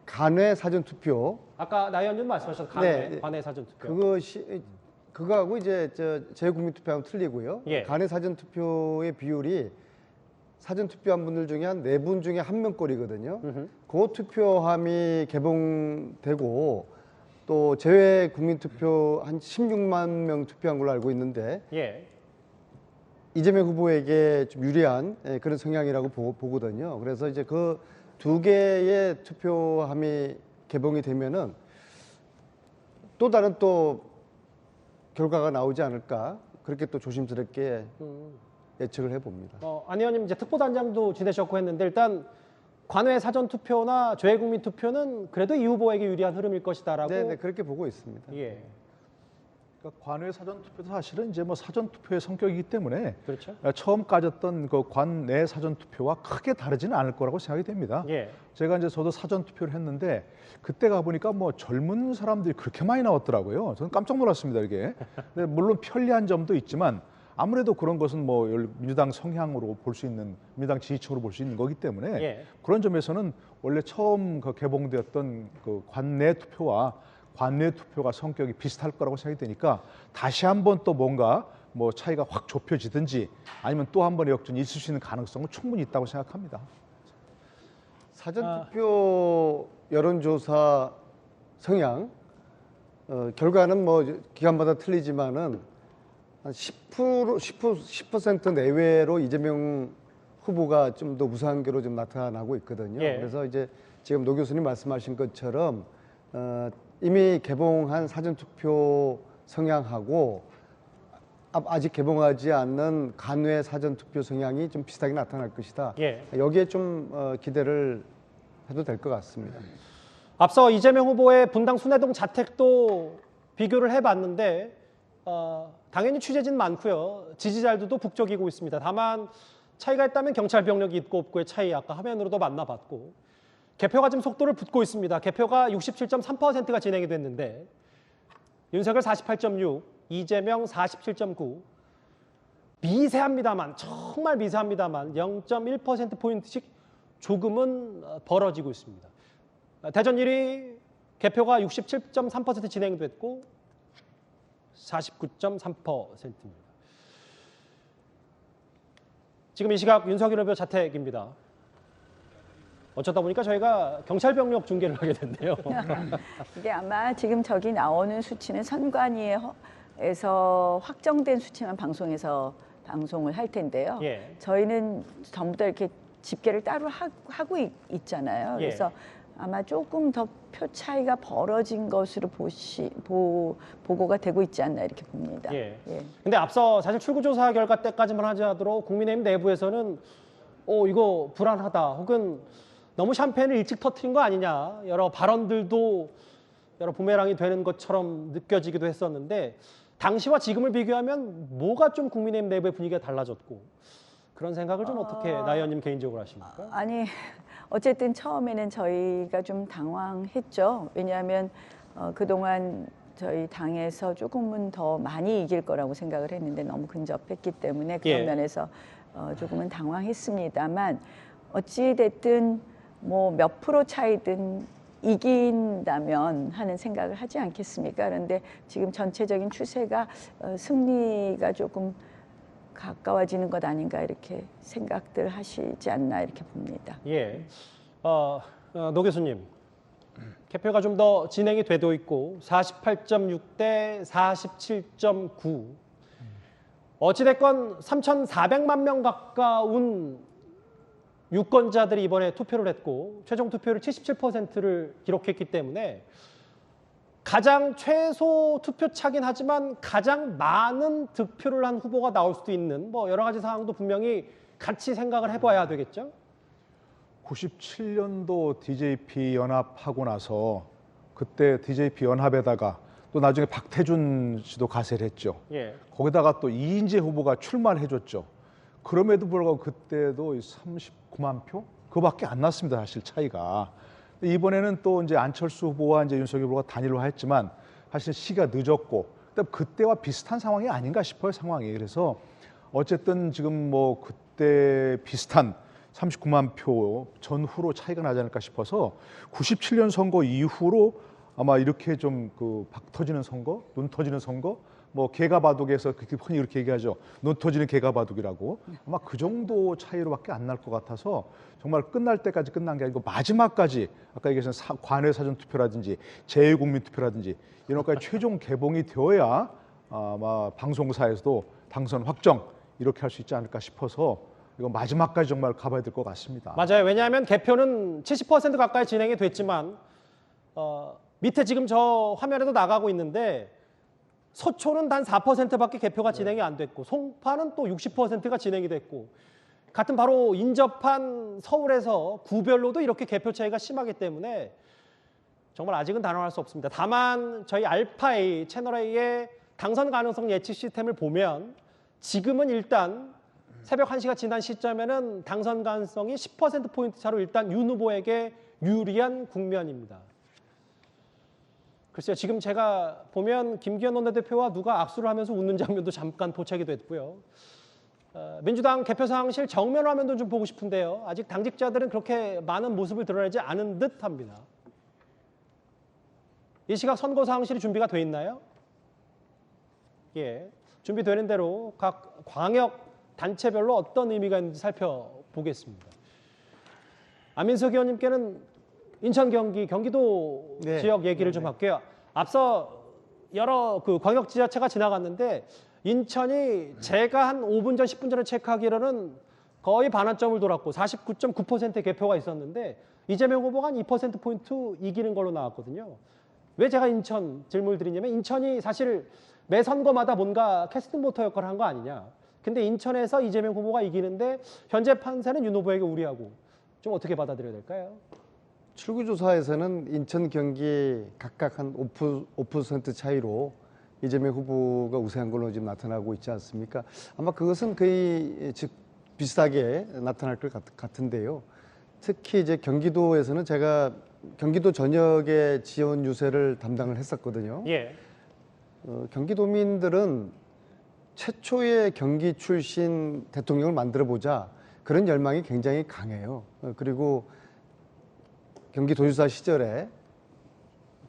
간외 사전 투표. 아까 나 의원님 말씀하셨던 네. 관외 사전 투표. 그거하고 이제 재국민 투표하고 틀리고요. 예. 간외 사전 투표의 비율이 사전 투표한 분들 중에 한 4분 중에 1명꼴이거든요. 그 투표함이 개봉되고 또 제외 국민 투표 한 16만 명 투표한 걸로 알고 있는데 예. 이재명 후보에게 좀 유리한 그런 성향이라고 보거든요. 그래서 이제 그 2개의 투표함이 개봉이 되면은 또 다른 또 결과가 나오지 않을까 그렇게 또 조심스럽게 예측을 해봅니다. 안 의원님 이제 특보단장도 지내셨고 했는데 일단 관외 사전 투표나 재외국민 투표는 그래도 이 후보에게 유리한 흐름일 것이다라고. 네, 그렇게 보고 있습니다. 예. 그러니까 관외 사전 투표도 사실은 이제 뭐 사전 투표의 성격이기 때문에 그렇죠. 처음 가졌던 그 관내 사전 투표와 크게 다르지는 않을 거라고 생각이 됩니다. 예. 제가 이제 저도 사전 투표를 했는데 그때 가 보니까 뭐 젊은 사람들이 그렇게 많이 나왔더라고요. 저는 깜짝 놀랐습니다, 이게. 근데 물론 편리한 점도 있지만 아무래도 그런 것은 뭐 민주당 성향으로 볼 수 있는, 민주당 지지층으로 볼 수 있는 거기 때문에 예. 그런 점에서는 원래 처음 그 개봉되었던 그 관내 투표와 관내 투표가 성격이 비슷할 거라고 생각이 되니까 다시 한번 또 뭔가 뭐 차이가 확 좁혀지든지 아니면 또 한 번의 역전이 있을 수 있는 가능성은 충분히 있다고 생각합니다. 사전투표 여론조사 성향 결과는 뭐 기간마다 틀리지만은 한 10% 내외로 이재명 후보가 좀 더 우상향계로 좀 나타나고 있거든요. 예. 그래서 이제 지금 노 교수님 말씀하신 것처럼 이미 개봉한 사전투표 성향하고 아직 개봉하지 않는 간외 사전투표 성향이 좀 비슷하게 나타날 것이다. 예. 여기에 좀 기대를 해도 될 것 같습니다. 앞서 이재명 후보의 분당 순회동 자택도 비교를 해봤는데 당연히 취재진 많고요. 지지자들도 북적이고 있습니다. 다만 차이가 있다면 경찰 병력이 있고 없고의 차이 아까 화면으로도 만나봤고 개표가 지금 속도를 붙고 있습니다. 개표가 67.3%가 진행이 됐는데 윤석열 48.6, 이재명 47.9 미세합니다만 정말 미세합니다만 0.1%포인트씩 조금은 벌어지고 있습니다. 대전 1위 개표가 67.3% 진행됐고 49.3%입니다. 지금 이 시각 윤석열 후보 자택입니다. 어쩌다 보니까 저희가 경찰 병력 중계를 하게 됐네요. 이게 아마 지금 저기 나오는 수치는 선관위에서 확정된 수치만 방송을 할 텐데요. 예. 저희는 전부 다 이렇게 집계를 따로 하고 있잖아요. 예. 그래서 아마 조금 더 표 차이가 벌어진 것으로 보고가 되고 있지 않나 이렇게 봅니다. 예. 예. 근데 앞서 사실 출구조사 결과 때까지만 하더라도 국민의힘 내부에서는 이거 불안하다 혹은 너무 샴페인을 일찍 터트린 거 아니냐 여러 발언들도 여러 부메랑이 되는 것처럼 느껴지기도 했었는데 당시와 지금을 비교하면 뭐가 좀 국민의힘 내부의 분위기가 달라졌고 그런 생각을 좀 어떻게 나 의원님 개인적으로 하십니까? 아니 어쨌든 처음에는 저희가 좀 당황했죠. 왜냐하면 그동안 저희 당에서 조금은 더 많이 이길 거라고 생각을 했는데 너무 근접했기 때문에 그런 예. 면에서 조금은 당황했습니다만 어찌 됐든 뭐 몇 프로 차이든 이긴다면 하는 생각을 하지 않겠습니까? 그런데 지금 전체적인 추세가 승리가 조금 가까워지는 것 아닌가 이렇게 생각들 하시지 않나 이렇게 봅니다. 예. 노 교수님, 개표가 좀 더 진행이 되고 있고 48.6 대 47.9. 어찌됐건 3,400만 명 가까운 유권자들이 이번에 투표를 했고 최종 투표율 77%를 기록했기 때문에 가장 최소 투표차긴 하지만 가장 많은 득표를 한 후보가 나올 수도 있는 뭐 여러 가지 상황도 분명히 같이 생각을 해봐야 되겠죠. 97년도 DJP 연합하고 나서 그때 DJP 연합에다가 또 나중에 박태준 씨도 가세를 했죠. 예. 거기다가 또 이인재 후보가 출마를 해줬죠. 그럼에도 불구하고 그때도 39만 표? 그거밖에 안 났습니다, 사실 차이가. 이번에는 또 이제 안철수 후보와 이제 윤석열 후보가 단일화 했지만 사실 시기가 늦었고 그때와 비슷한 상황이 아닌가 싶어요, 상황이. 그래서 어쨌든 지금 뭐 그때 비슷한 39만 표 전후로 차이가 나지 않을까 싶어서 97년 선거 이후로 아마 이렇게 좀 그 박 터지는 선거, 눈 터지는 선거, 뭐 개가 바둑에서 그렇게 흔히 이렇게 얘기하죠. 눈 터지는 개가 바둑이라고. 아마 그 정도 차이로밖에 안 날 것 같아서 정말 끝날 때까지 끝난 게 아니고 마지막까지 아까 얘기하신 관외 사전 투표라든지 재외국민 투표라든지 이런 것까지 최종 개봉이 되어야 아마 방송사에서도 당선 확정 이렇게 할 수 있지 않을까 싶어서 이거 마지막까지 정말 가봐야 될 것 같습니다. 맞아요. 왜냐하면 개표는 70% 가까이 진행이 됐지만 밑에 지금 저 화면에도 나가고 있는데 서초는 단 4%밖에 개표가 진행이 안 됐고 송파는 또 60%가 진행이 됐고 같은 바로 인접한 서울에서 구별로도 이렇게 개표 차이가 심하기 때문에 정말 아직은 단언할 수 없습니다. 다만 저희 알파A 채널A의 당선 가능성 예측 시스템을 보면 지금은 일단 새벽 1시가 지난 시점에는 당선 가능성이 10%포인트 차로 일단 윤 후보에게 유리한 국면입니다. 글쎄요, 지금 제가 보면 김기현 원내대표와 누가 악수를 하면서 웃는 장면도 잠깐 포착이 됐고요. 민주당 개표상실 정면 화면도 좀 보고 싶은데요. 아직 당직자들은 그렇게 많은 모습을 드러내지 않은 듯합니다. 이 시각 선거상실이 준비가 돼 있나요? 예, 준비되는 대로 각 광역 단체별로 어떤 의미가 있는지 살펴보겠습니다. 안민석 의원님께는 인천, 경기, 경기도 네. 지역 얘기를 좀 할게요. 앞서 여러 그 광역지자체가 지나갔는데 인천이 제가 한 5분 전, 10분 전에 체크하기로는 거의 반환점을 돌았고 49.9%의 개표가 있었는데 이재명 후보가 한 2%포인트 이기는 걸로 나왔거든요. 왜 제가 인천 질문을 드리냐면 인천이 사실 매 선거마다 뭔가 캐스팅 보터 역할을 한 거 아니냐. 근데 인천에서 이재명 후보가 이기는데 현재 판세는 윤 후보에게 우리하고 좀 어떻게 받아들여야 될까요? 출구조사에서는 인천, 경기 각각 한 5% 차이로 이재명 후보가 우세한 걸로 지금 나타나고 있지 않습니까? 아마 그것은 거의 즉 비슷하게 나타날 것 같은데요. 특히 이제 경기도에서는 제가 경기도 전역의 지원 유세를 담당을 했었거든요. 예. 경기도민들은 최초의 경기 출신 대통령을 만들어보자 그런 열망이 굉장히 강해요. 그리고 경기도지사 시절에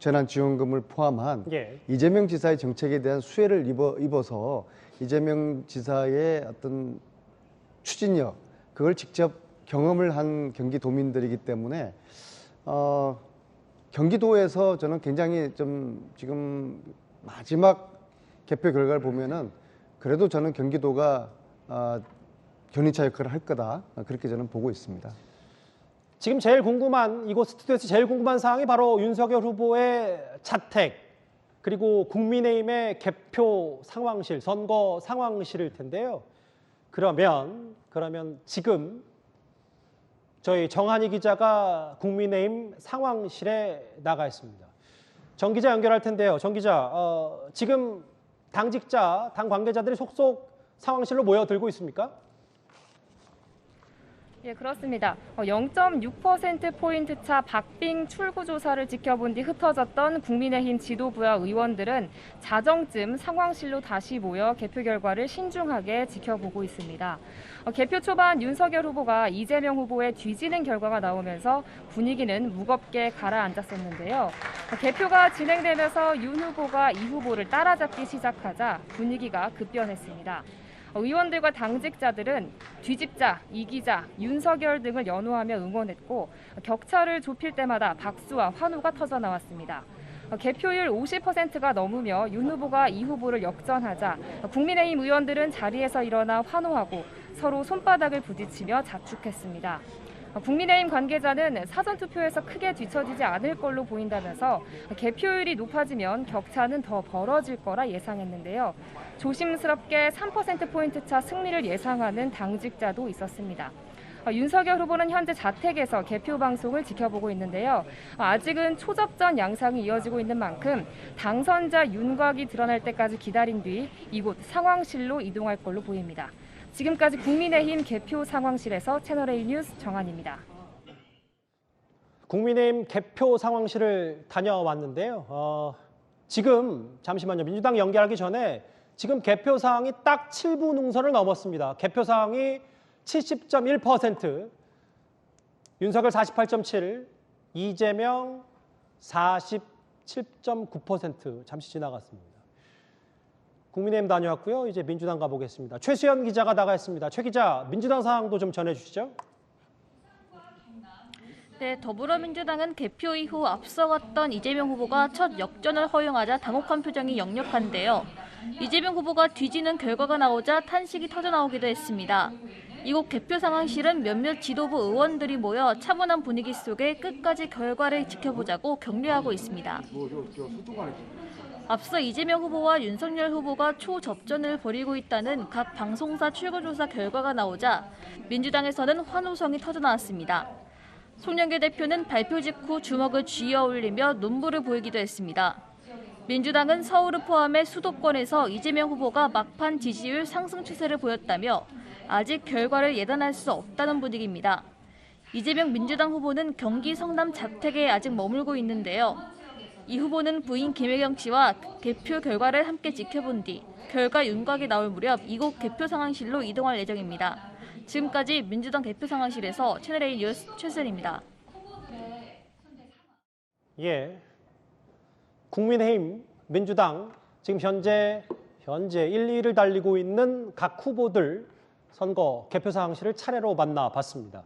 재난지원금을 포함한 예. 이재명 지사의 정책에 대한 수혜를 입어서 이재명 지사의 어떤 추진력, 그걸 직접 경험을 한 경기도민들이기 때문에 경기도에서 저는 굉장히 좀 지금 마지막 개표 결과를 보면은 그래도 저는 경기도가 견인차 역할을 할 거다, 그렇게 저는 보고 있습니다. 지금 제일 궁금한, 이곳 스튜디오에서 제일 궁금한 사항이 바로 윤석열 후보의 자택, 그리고 국민의힘의 개표 상황실, 선거 상황실일 텐데요. 그러면 지금 저희 정한희 기자가 국민의힘 상황실에 나가 있습니다. 정 기자 연결할 텐데요. 정 기자, 지금 당직자, 당 관계자들이 속속 상황실로 모여들고 있습니까? 예, 그렇습니다. 0.6%포인트 차 박빙 출구조사를 지켜본 뒤 흩어졌던 국민의힘 지도부와 의원들은 자정쯤 상황실로 다시 모여 개표 결과를 신중하게 지켜보고 있습니다. 개표 초반 윤석열 후보가 이재명 후보의 뒤지는 결과가 나오면서 분위기는 무겁게 가라앉았었는데요. 개표가 진행되면서 윤 후보가 이 후보를 따라잡기 시작하자 분위기가 급변했습니다. 의원들과 당직자들은 뒤집자, 이기자, 윤석열 등을 연호하며 응원했고 격차를 좁힐 때마다 박수와 환호가 터져 나왔습니다. 개표율 50%가 넘으며 윤 후보가 이 후보를 역전하자 국민의힘 의원들은 자리에서 일어나 환호하고 서로 손바닥을 부딪히며 자축했습니다. 국민의힘 관계자는 사전투표에서 크게 뒤처지지 않을 걸로 보인다면서 개표율이 높아지면 격차는 더 벌어질 거라 예상했는데요. 조심스럽게 3%포인트 차 승리를 예상하는 당직자도 있었습니다. 윤석열 후보는 현재 자택에서 개표 방송을 지켜보고 있는데요. 아직은 초접전 양상이 이어지고 있는 만큼 당선자 윤곽이 드러날 때까지 기다린 뒤 이곳 상황실로 이동할 걸로 보입니다. 지금까지 국민의힘 개표 상황실에서 채널A 뉴스 정한입니다. 국민의힘 개표 상황실을 다녀왔는데요. 지금 잠시만요. 민주당 연결하기 전에 지금 개표 상황이 딱 7부 능선을 넘었습니다. 개표 상황이 70.1%, 윤석열 48.7%, 이재명 47.9% 잠시 지나갔습니다. 국민의힘 다녀왔고요. 이제 민주당 가보겠습니다. 최수연 기자가 나가 있습니다. 최 기자, 민주당 상황도 좀 전해주시죠. 네, 더불어민주당은 개표 이후 앞서갔던 이재명 후보가 첫 역전을 허용하자 당혹한 표정이 역력한데요. 이재명 후보가 뒤지는 결과가 나오자 탄식이 터져나오기도 했습니다. 이곳 개표 상황실은 몇몇 지도부 의원들이 모여 차분한 분위기 속에 끝까지 결과를 지켜보자고 격려하고 있습니다. 앞서 이재명 후보와 윤석열 후보가 초접전을 벌이고 있다는 각 방송사 출구조사 결과가 나오자 민주당에서는 환호성이 터져나왔습니다. 송영길 대표는 발표 직후 주먹을 쥐어 올리며 눈물을 보이기도 했습니다. 민주당은 서울을 포함해 수도권에서 이재명 후보가 막판 지지율 상승 추세를 보였다며 아직 결과를 예단할 수 없다는 분위기입니다. 이재명 민주당 후보는 경기 성남 자택에 아직 머물고 있는데요. 이 후보는 부인 김혜경 씨와 개표 결과를 함께 지켜본 뒤 결과 윤곽이 나올 무렵 이곳 개표 상황실로 이동할 예정입니다. 지금까지 민주당 개표 상황실에서 채널A 뉴스 최수연입니다. 예, 국민의힘, 민주당 지금 현재 1, 2위를 달리고 있는 각 후보들 선거 개표 상황실을 차례로 만나봤습니다.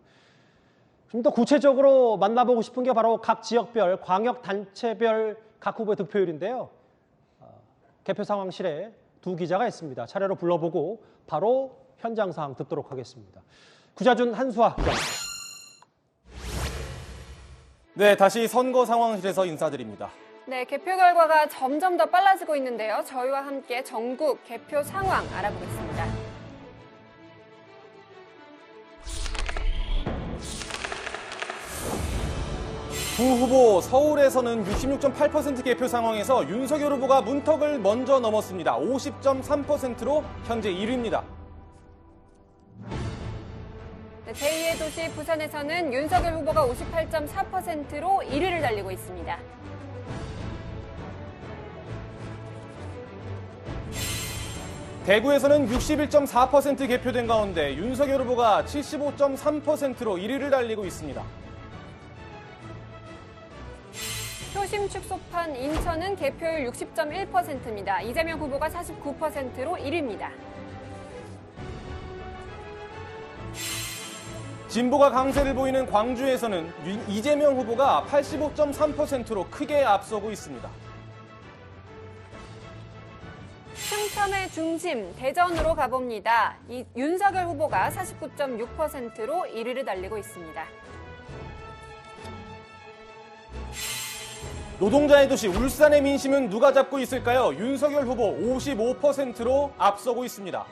좀 더 구체적으로 만나보고 싶은 게 바로 각 지역별, 광역단체별 각 후보의 득표율인데요. 개표 상황실에 두 기자가 있습니다. 차례로 불러보고 바로 현장 상황 듣도록 하겠습니다. 구자준, 한수아 기자. 네, 다시 선거 상황실에서 인사드립니다. 네, 개표 결과가 점점 더 빨라지고 있는데요. 저희와 함께 전국 개표 상황 알아보겠습니다. 두 후보 서울에서는 66.8% 개표 상황에서 윤석열 후보가 문턱을 먼저 넘었습니다. 50.3%로 현재 1위입니다. 네, 제2의 도시 부산에서는 윤석열 후보가 58.4%로 1위를 달리고 있습니다. 대구에서는 61.4% 개표된 가운데 윤석열 후보가 75.3%로 1위를 달리고 있습니다. 표심 축소판 인천은 개표율 60.1%입니다. 이재명 후보가 49%로 1위입니다. 진보가 강세를 보이는 광주에서는 이재명 후보가 85.3%로 크게 앞서고 있습니다. 승천의 중심 대전으로 가봅니다. 윤석열 후보가 49.6%로 1위를 달리고 있습니다. 노동자의 도시 울산의 민심은 누가 잡고 있을까요? 윤석열 후보 55%로 앞서고 있습니다.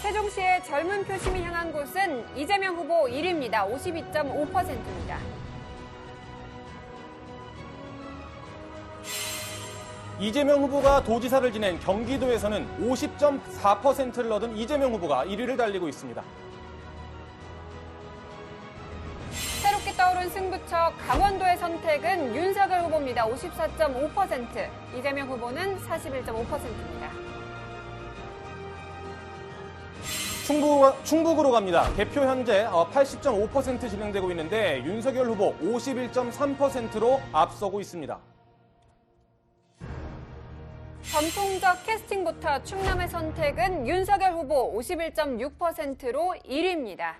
세종시의 젊은 표심이 향한 곳은 이재명 후보 1위입니다. 52.5%입니다. 이재명 후보가 도지사를 지낸 경기도에서는 50.4%를 얻은 이재명 후보가 1위를 달리고 있습니다. 새롭게 떠오른 승부처 강원도의 선택은 윤석열 후보입니다. 54.5%. 이재명 후보는 41.5%입니다. 충북으로 갑니다. 개표 현재 80.5% 진행되고 있는데 윤석열 후보 51.3%로 앞서고 있습니다. 전통적 캐스팅부터 충남의 선택은 윤석열 후보 51.6%로 1위입니다.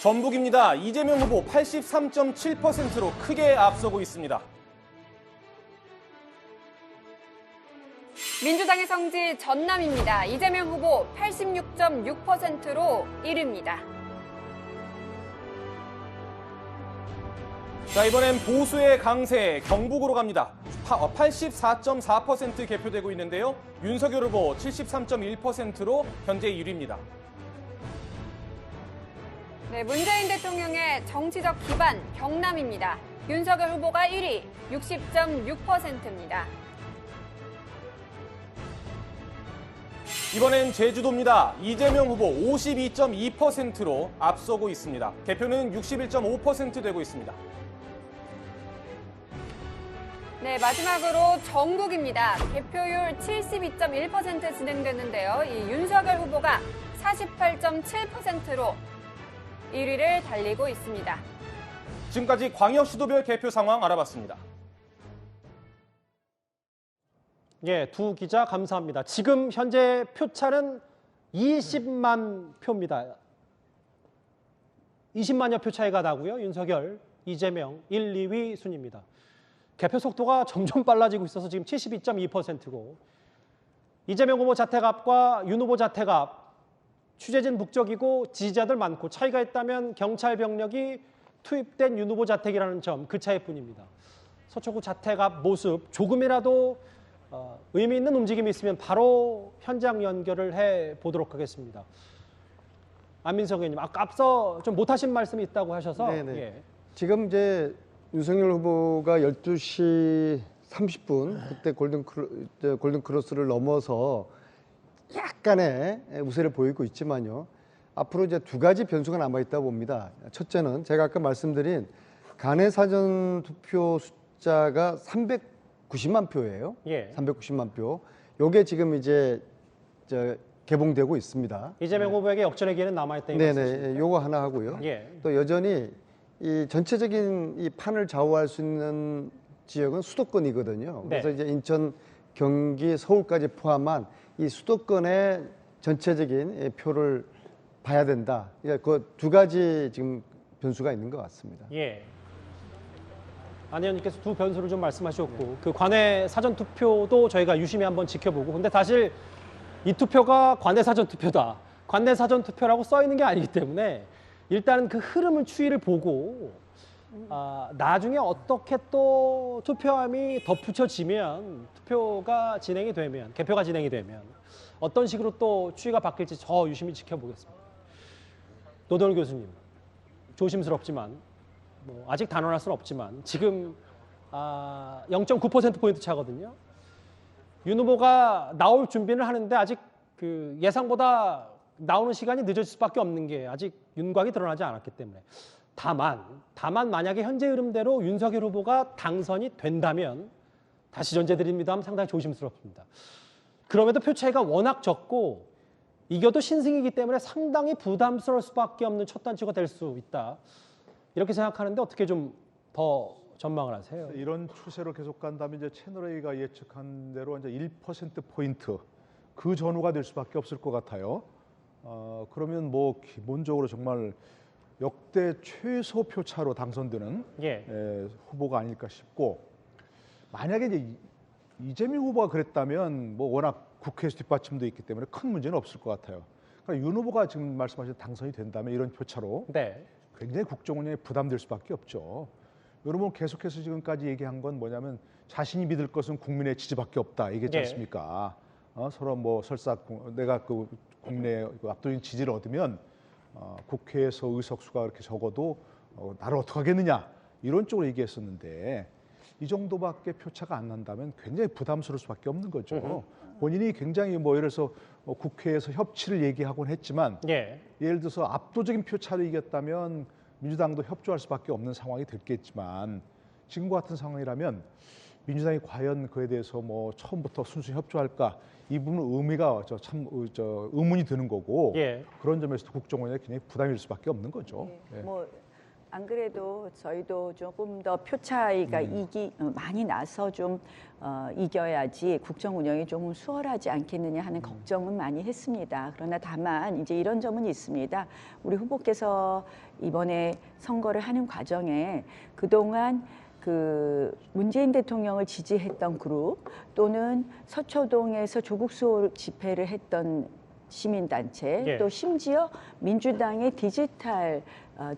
전북입니다. 이재명 후보 83.7%로 크게 앞서고 있습니다. 민주당의 성지 전남입니다. 이재명 후보 86.6%로 1위입니다. 자, 이번엔 보수의 강세 경북으로 갑니다. 84.4% 개표되고 있는데요. 윤석열 후보 73.1%로 현재 1위입니다. 네, 문재인 대통령의 정치적 기반 경남입니다. 윤석열 후보가 1위 60.6%입니다. 이번엔 제주도입니다. 이재명 후보 52.2%로 앞서고 있습니다. 개표는 61.5% 되고 있습니다. 네, 마지막으로 전국입니다. 개표율 72.1% 진행됐는데요. 이 윤석열 후보가 48.7%로 1위를 달리고 있습니다. 지금까지 광역시도별 개표 상황 알아봤습니다. 예, 두 기자 감사합니다. 지금 현재 표차는 20만 표입니다. 20만여 표 차이가 나고요. 윤석열, 이재명 1, 2위 순입니다. 개표 속도가 점점 빨라지고 있어서 지금 72.2%고 이재명 후보 자택앞과 윤 후보 자택앞 취재진 북적이고 지지자들 많고 차이가 있다면 경찰 병력이 투입된 윤 후보 자택이라는 점, 그 차이뿐입니다. 서초구 자택 앞 모습 조금이라도 의미 있는 움직임이 있으면 바로 현장 연결을 해 보도록 하겠습니다. 안민석 의원님, 아까 앞서 좀 못하신 말씀이 있다고 하셔서 네네. 예. 지금 이제 윤석열 후보가 12시 30분 그때 골든 크로스를 넘어서 약간의 우세를 보이고 있지만요. 앞으로 이제 두 가지 변수가 남아 있다고 봅니다. 첫째는 제가 아까 말씀드린 간의 사전 투표 숫자가 390만 표예요. 예. 390만 표. 요게 지금 이제 개봉되고 있습니다. 이재명 후보에게 역전의 기회는 남아있다는 말씀이시죠? 네네. 요거 하나 하고요. 예. 또 여전히 이 전체적인 이 판을 좌우할 수 있는 지역은 수도권이거든요. 네. 그래서 이제 인천, 경기, 서울까지 포함한 이 수도권의 전체적인 표를 봐야 된다. 그 두 가지 지금 변수가 있는 것 같습니다. 예. 안 의원님께서 두 변수를 좀 말씀하셨고 그 관외 사전 투표도 저희가 유심히 한번 지켜보고 근데 사실 이 투표가 관내 사전 투표다. 관내 사전 투표라고 써 있는 게 아니기 때문에 일단은 그 흐름을 추이를 보고 나중에 어떻게 또 투표함이 덧붙여지면 투표가 진행이 되면 개표가 진행이 되면 어떤 식으로 또 추이가 바뀔지 저 유심히 지켜보겠습니다. 노동일 교수님 조심스럽지만 뭐 아직 단언할 수는 없지만 지금 0.9%포인트 차거든요. 윤 후보가 나올 준비를 하는데 아직 그 예상보다 나오는 시간이 늦어질 수밖에 없는 게 아직 윤곽이 드러나지 않았기 때문에 다만 만약에 현재 흐름대로 윤석열 후보가 당선이 된다면 다시 전제드립니다만 상당히 조심스럽습니다. 그럼에도 표 차이가 워낙 적고 이겨도 신승이기 때문에 상당히 부담스러울 수밖에 없는 첫 단추가 될 수 있다. 이렇게 생각하는데 어떻게 좀 더 전망을 하세요? 이런 추세로 계속 간다면 이제 채널A가 예측한 대로 이제 1%포인트 그 전후가 될 수밖에 없을 것 같아요. 그러면 뭐 기본적으로 정말 역대 최소 표차로 당선되는 후보가 아닐까 싶고 만약에 이제 이재명 후보가 그랬다면 뭐 워낙 국회에서 뒷받침도 있기 때문에 큰 문제는 없을 것 같아요. 그러니까 윤 후보가 지금 말씀하신 당선이 된다면 이런 표차로 굉장히 국정 운영에 부담될 수밖에 없죠. 여러분 계속해서 지금까지 얘기한 건 뭐냐면 자신이 믿을 것은 국민의 지지밖에 없다 얘기했지 않습니까? 서로 뭐 설사 내가 그 국민의 압도적인 지지를 얻으면 국회에서 의석수가 그렇게 적어도 나를 어떻게 하겠느냐 이런 쪽으로 얘기했었는데 이 정도밖에 표차가 안 난다면 굉장히 부담스러울 수밖에 없는 거죠. 본인이 굉장히 뭐 예를 들어서 국회에서 협치를 얘기하곤 했지만 예를 들어서 압도적인 표차로 이겼다면 민주당도 협조할 수밖에 없는 상황이 됐겠지만 지금과 같은 상황이라면 민주당이 과연 그에 대해서 뭐 처음부터 순수 협조할까 이 부분은 의미가 참 의문이 드는 거고 그런 점에서 국정원에 굉장히 부담일 수밖에 없는 거죠. 뭐 안 그래도 저희도 조금 더 표 차이가 많이 나서 좀 이겨야지 국정 운영이 조금 수월하지 않겠느냐 하는 걱정은 많이 했습니다. 그러나 다만 이제 이런 점은 있습니다. 우리 후보께서 이번에 선거를 하는 과정에 그동안 그 문재인 대통령을 지지했던 그룹 또는 서초동에서 조국 수호 집회를 했던 시민단체 또 심지어 민주당의 디지털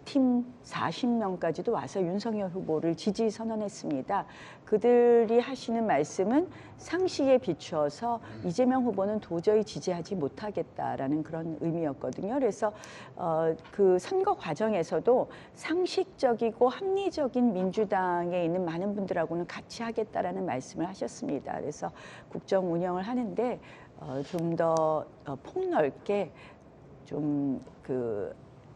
팀 40명까지도 와서 윤석열 후보를 지지 선언했습니다. 그들이 하시는 말씀은 상식에 비추어서 이재명 후보는 도저히 지지하지 못하겠다라는 그런 의미였거든요. 그래서 그 선거 과정에서도 상식적이고 합리적인 민주당에 있는 많은 분들하고는 같이 하겠다라는 말씀을 하셨습니다. 그래서 국정 운영을 하는데 좀 더 폭넓게 좀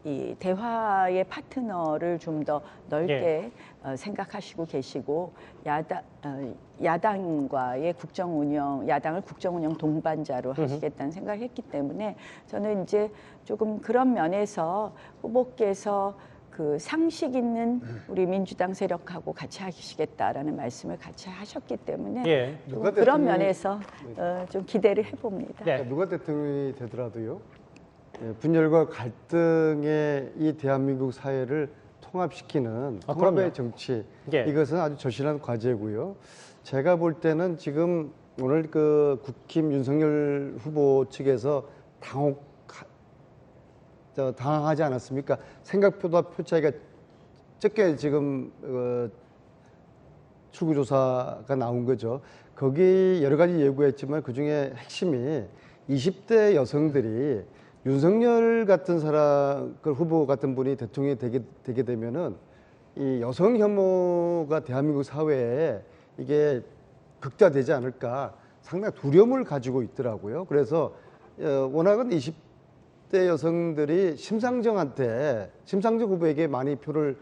이 대화의 파트너를 좀 더 넓게 생각하시고 계시고 야당과의 국정 운영, 야당을 국정 운영 동반자로 하시겠다는 생각을 했기 때문에 저는 이제 조금 그런 면에서 후보께서 그 상식 있는 우리 민주당 세력하고 같이 하시겠다라는 말씀을 같이 하셨기 때문에 그런 면에서 좀 기대를 해봅니다. 누가 대통령이 되더라도요. 분열과 갈등의 이 대한민국 사회를 통합시키는 통합의 정치 이것은 아주 절실한 과제고요. 제가 볼 때는 지금 오늘 그 국힘 윤석열 후보 측에서 당황하지 않았습니까? 생각보다 표 차이가 적게 지금 출구조사가 나온 거죠. 거기 여러 가지 예고했지만 그중에 핵심이 20대 여성들이 윤석열 같은 사람, 그 후보 같은 분이 대통령이 되게 되면은 이 여성 혐오가 대한민국 사회에 이게 극대화되지 않을까 상당히 두려움을 가지고 있더라고요. 그래서 워낙은 20대 여성들이 심상정 후보에게 많이 표를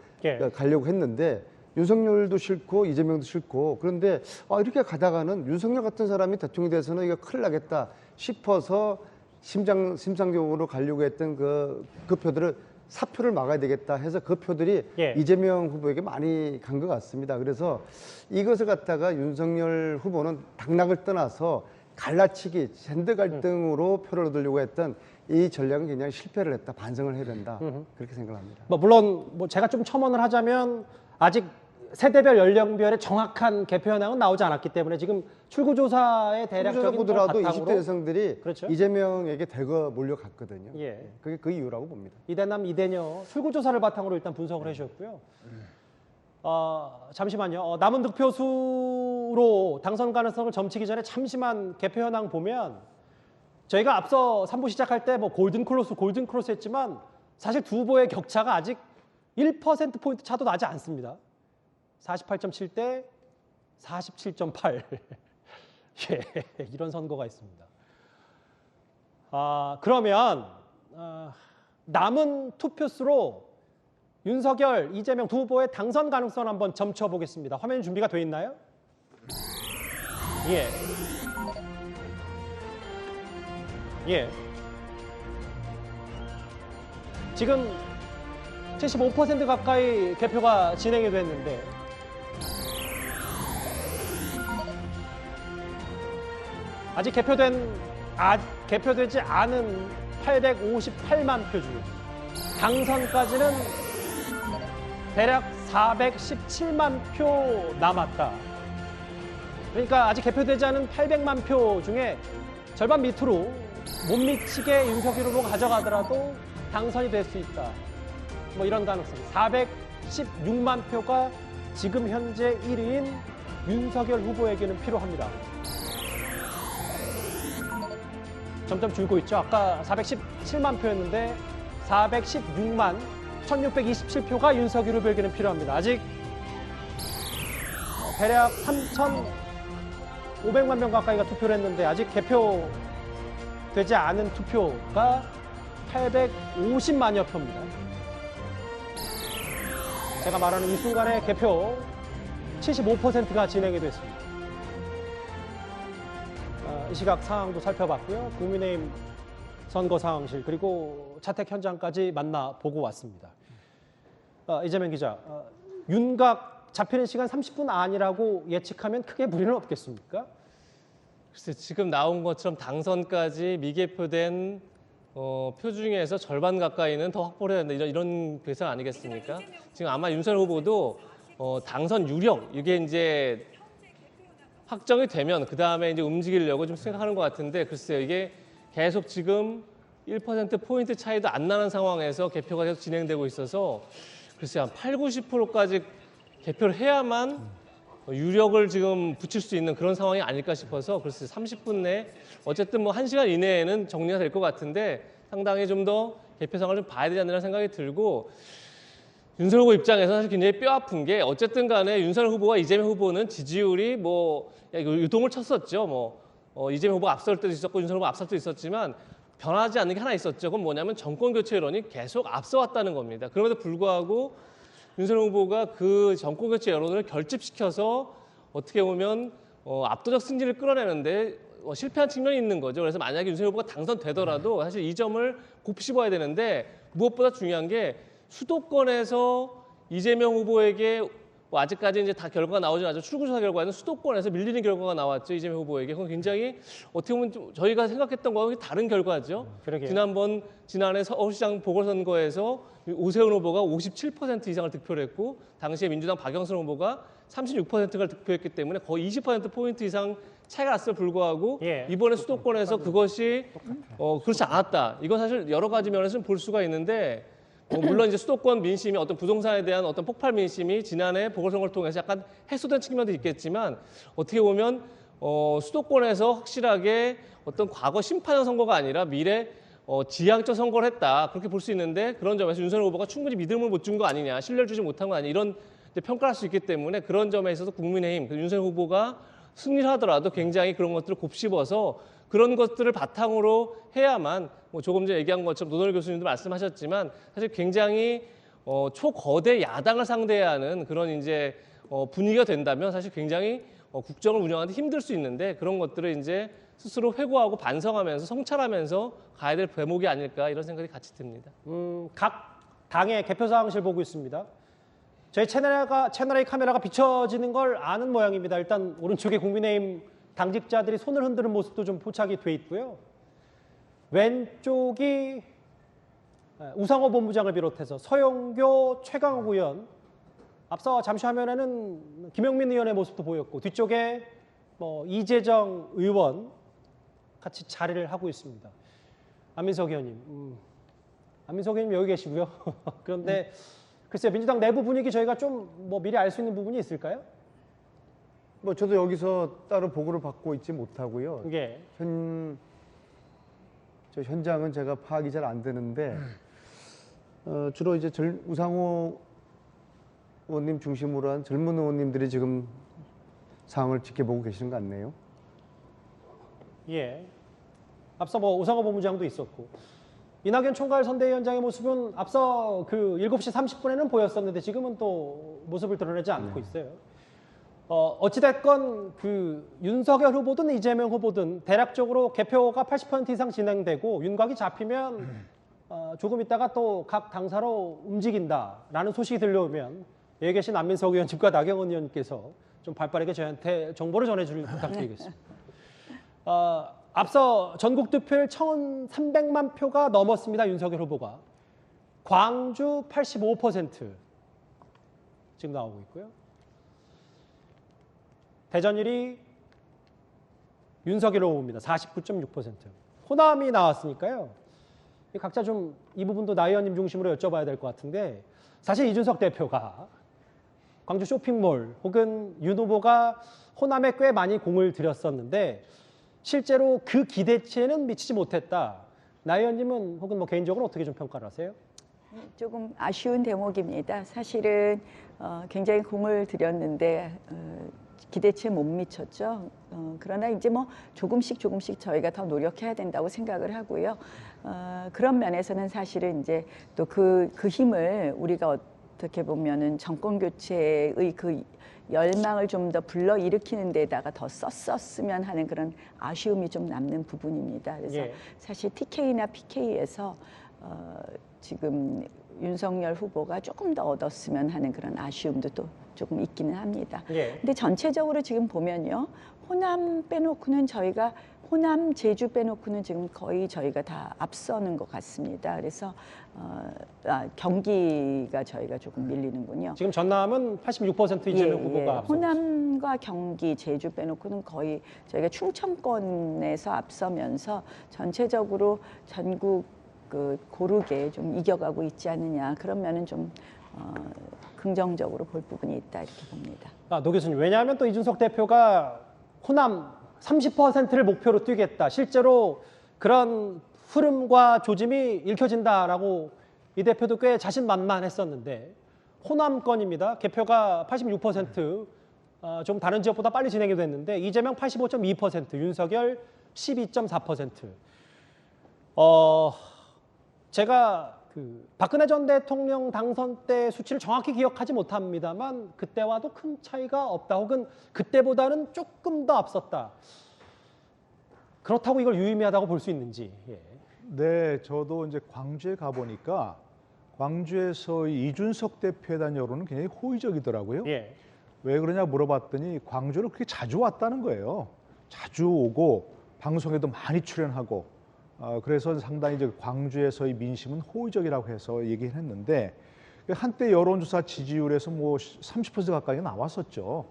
가려고 했는데 윤석열도 싫고 이재명도 싫고 그런데 이렇게 가다가는 윤석열 같은 사람이 대통령이 돼서는 이거 큰일 나겠다 싶어서 심상정으로 가려고 했던 그 표들을 사표를 막아야 되겠다 해서 그 표들이 이재명 후보에게 많이 간 것 같습니다. 그래서 이것을 갖다가 윤석열 후보는 당락을 떠나서 갈라치기, 젠더 갈등으로 표를 얻으려고 했던 이 전략은 굉장히 실패를 했다. 반성을 해야 된다. 그렇게 생각합니다. 물론 제가 좀 첨언을 하자면 아직 세대별 연령별의 정확한 개표 현황은 나오지 않았기 때문에 지금 출구조사의 대략적인 보더라도 바탕으로 20대 여성들이 그렇죠? 이재명에게 대거 몰려갔거든요. 예. 그게 그 이유라고 봅니다. 이대남 이대녀 출구조사를 바탕으로 일단 분석을 해주셨고요. 잠시만요. 남은 득표수로 당선 가능성을 점치기 전에 잠시만 개표 현황 보면 저희가 앞서 3부 시작할 때 골든 크로스 했지만 사실 두 후보의 격차가 아직 1%포인트 차도 나지 않습니다. 48.7대 47.8. 예, 이런 선거가 있습니다. 그러면 남은 투표수로 윤석열, 이재명 두 후보의 당선 가능성 한번 점쳐 보겠습니다. 화면 준비가 돼 있나요? 예. 예. 지금 75% 가까이 개표가 진행이 됐는데 아직 개표되지 않은 858만 표 중에 당선까지는 대략 417만 표 남았다. 그러니까 아직 개표되지 않은 800만 표 중에 절반 밑으로 못 미치게 윤석열 후보가 가져가더라도 당선이 될 수 있다. 이런 가능성. 416만 표가 지금 현재 1위인 윤석열 후보에게는 필요합니다. 점점 줄고 있죠. 아까 417만 표였는데 416만 1627표가 윤석열 후보에게는 필요합니다. 아직 대략 3,500만 명 가까이가 투표를 했는데 아직 개표되지 않은 투표가 850만여 표입니다. 제가 말하는 이 순간에 개표 75%가 진행이 됐습니다. 이 시각 상황도 살펴봤고요. 국민의힘 선거 상황실 그리고 차택 현장까지 만나보고 왔습니다. 이재명 기자, 윤곽 잡히는 시간 30분 안이라고 예측하면 크게 무리는 없겠습니까? 글쎄, 지금 나온 것처럼 당선까지 미개표된 표 중에서 절반 가까이는 더 확보를 해야 된다. 이런 계산 아니겠습니까? 지금 아마 윤석열 후보도 당선 유력 이게 이제 확정이 되면 그 다음에 이제 움직이려고 좀 생각하는 것 같은데 글쎄요, 이게 계속 지금 1%포인트 차이도 안 나는 상황에서 개표가 계속 진행되고 있어서 글쎄 한 8, 90%까지 개표를 해야만 유력을 지금 붙일 수 있는 그런 상황이 아닐까 싶어서 글쎄 30분 내에 어쨌든 1시간 이내에는 정리가 될 것 같은데 상당히 좀 더 개표 상황을 좀 봐야 되지 않나 생각이 들고 윤석열 후보 입장에서 사실 굉장히 뼈아픈 게 어쨌든 간에 윤석열 후보와 이재명 후보는 지지율이 유동을 쳤었죠. 이재명 후보가 앞설 때도 있었고 윤석열 후보가 앞설 때도 있었지만 변하지 않는 게 하나 있었죠. 그건 뭐냐면 정권 교체 여론이 계속 앞서왔다는 겁니다. 그럼에도 불구하고 윤석열 후보가 그 정권 교체 여론을 결집시켜서 어떻게 보면 압도적 승리를 끌어내는데 실패한 측면이 있는 거죠. 그래서 만약에 윤석열 후보가 당선되더라도 사실 이 점을 곱씹어야 되는데 무엇보다 중요한 게 수도권에서 이재명 후보에게 아직까지 이제 다 결과가 나오지 않았죠. 출구조사 결과에는 수도권에서 밀리는 결과가 나왔죠. 이재명 후보에게. 그건 굉장히 어떻게 보면 좀 저희가 생각했던 거와 다른 결과죠. 그러게요. 지난해 서울시장 보궐선거에서 오세훈 후보가 57% 이상을 득표를 했고 당시에 민주당 박영선 후보가 36%를 득표했기 때문에 거의 20%포인트 이상 차이가 났음에도 불구하고 이번에 수도권에서 그것이 그렇지 않았다. 이건 사실 여러 가지 면에서 볼 수가 있는데 물론 이제 수도권 민심이 어떤 부동산에 대한 어떤 폭발 민심이 지난해 보궐선거를 통해서 약간 해소된 측면도 있겠지만 어떻게 보면 수도권에서 확실하게 어떤 과거 심판형 선거가 아니라 미래 지향적 선거를 했다 그렇게 볼 수 있는데 그런 점에서 윤석열 후보가 충분히 믿음을 못 준 거 아니냐, 신뢰를 주지 못한 거 아니냐 이런 평가할 수 있기 때문에 그런 점에 있어서 국민의힘 윤석열 후보가 승리를 하더라도 굉장히 그런 것들을 곱씹어서 그런 것들을 바탕으로 해야만 뭐 조금 전에 얘기한 것처럼 노동열 교수님도 말씀하셨지만 사실 굉장히 초거대 야당을 상대해야 하는 그런 이제 분위기가 된다면 사실 굉장히 국정을 운영하는데 힘들 수 있는데 그런 것들을 이제 스스로 회고하고 반성하면서 성찰하면서 가야 될 대목이 아닐까 이런 생각이 같이 듭니다. 각 당의 개표 사항실 보고 있습니다. 저희 채널의 카메라가 비춰지는 걸 아는 모양입니다. 일단 오른쪽에 국민의힘 당직자들이 손을 흔드는 모습도 좀 포착이 돼 있고요. 왼쪽이 우상호 본부장을 비롯해서 서영교, 최강욱 의원, 앞서 잠시 화면에는 김영민 의원의 모습도 보였고 뒤쪽에 이재정 의원 같이 자리를 하고 있습니다. 안민석 의원님, 안민석 의원님 여기 계시고요. 그런데 글쎄요, 민주당 내부 분위기 저희가 좀 미리 알 수 있는 부분이 있을까요? 저도 여기서 따로 보고를 받고 있지 못하고요. 예. 저 현장은 제가 파악이 잘 안 되는데 주로 이제 우상호 의원님 중심으로 한 젊은 의원님들이 지금 상황을 지켜보고 계시는 것 같네요. 예. 앞서 우상호 본부장도 있었고 이낙연 총괄 선대위원장의 모습은 앞서 그 7시 30분에는 보였었는데 지금은 또 모습을 드러내지 않고 있어요. 어찌됐건 그 윤석열 후보든 이재명 후보든 대략적으로 개표가 80% 이상 진행되고 윤곽이 잡히면 조금 있다가 또 각 당사로 움직인다라는 소식이 들려오면 여기 계신 안민석 의원님과 나경원 의원님께서 좀 발빠르게 저희한테 정보를 전해주길 부탁드리겠습니다. 앞서 전국 득표율 1,300만 표가 넘었습니다. 윤석열 후보가. 광주 85% 지금 나오고 있고요. 대전 1위 윤석열 후보입니다. 49.6%. 호남이 나왔으니까요. 각자 좀 이 부분도 나 의원님 중심으로 여쭤봐야 될 것 같은데 사실 이준석 대표가 광주 쇼핑몰 혹은 윤 후보가 호남에 꽤 많이 공을 들였었는데 실제로 그 기대치에는 미치지 못했다. 나 의원님은 혹은 개인적으로 어떻게 좀 평가를 하세요? 조금 아쉬운 대목입니다. 사실은 굉장히 공을 들였는데 기대치에 못 미쳤죠. 그러나 이제 조금씩 저희가 더 노력해야 된다고 생각을 하고요. 그런 면에서는 사실은 이제 또 그 힘을 우리가 어떻게 보면은 정권 교체의 그 열망을 좀 더 불러일으키는 데다가 더 썼었으면 하는 그런 아쉬움이 좀 남는 부분입니다. 그래서 사실 TK나 PK에서 지금 윤석열 후보가 조금 더 얻었으면 하는 그런 아쉬움도 또 조금 있기는 합니다. 근데 전체적으로 지금 보면요. 호남 빼놓고는 저희가 호남, 제주 빼놓고는 지금 거의 저희가 다 앞서는 것 같습니다. 그래서 경기가 저희가 조금 밀리는군요. 지금 전남은 86% 이재명 후보가 앞서고 호남과 경기, 제주 빼놓고는 거의 저희가 충청권에서 앞서면서 전체적으로 전국 고르게 좀 이겨가고 있지 않느냐. 그런 면은 좀 긍정적으로 볼 부분이 있다 이렇게 봅니다. 노 교수님, 왜냐하면 또 이준석 대표가 호남 30%를 목표로 뛰겠다. 실제로 그런 흐름과 조짐이 읽혀진다라고 이 대표도 꽤 자신만만했었는데 호남권입니다. 개표가 86%, 좀 다른 지역보다 빨리 진행이 됐는데 이재명 85.2%, 윤석열 12.4%. 제가 박근혜 전 대통령 당선 때 수치를 정확히 기억하지 못합니다만 그때와도 큰 차이가 없다 혹은 그때보다는 조금 더 앞섰다. 그렇다고 이걸 유의미하다고 볼 수 있는지. 네, 저도 이제 광주에 가보니까 광주에서 이준석 대표에 대한 여론은 굉장히 호의적이더라고요. 왜 그러냐 물어봤더니 광주를 그렇게 자주 왔다는 거예요. 자주 오고 방송에도 많이 출연하고 그래서 상당히 이제 광주에서의 민심은 호의적이라고 해서 얘기를 했는데 한때 여론조사 지지율에서 30% 가까이 나왔었죠.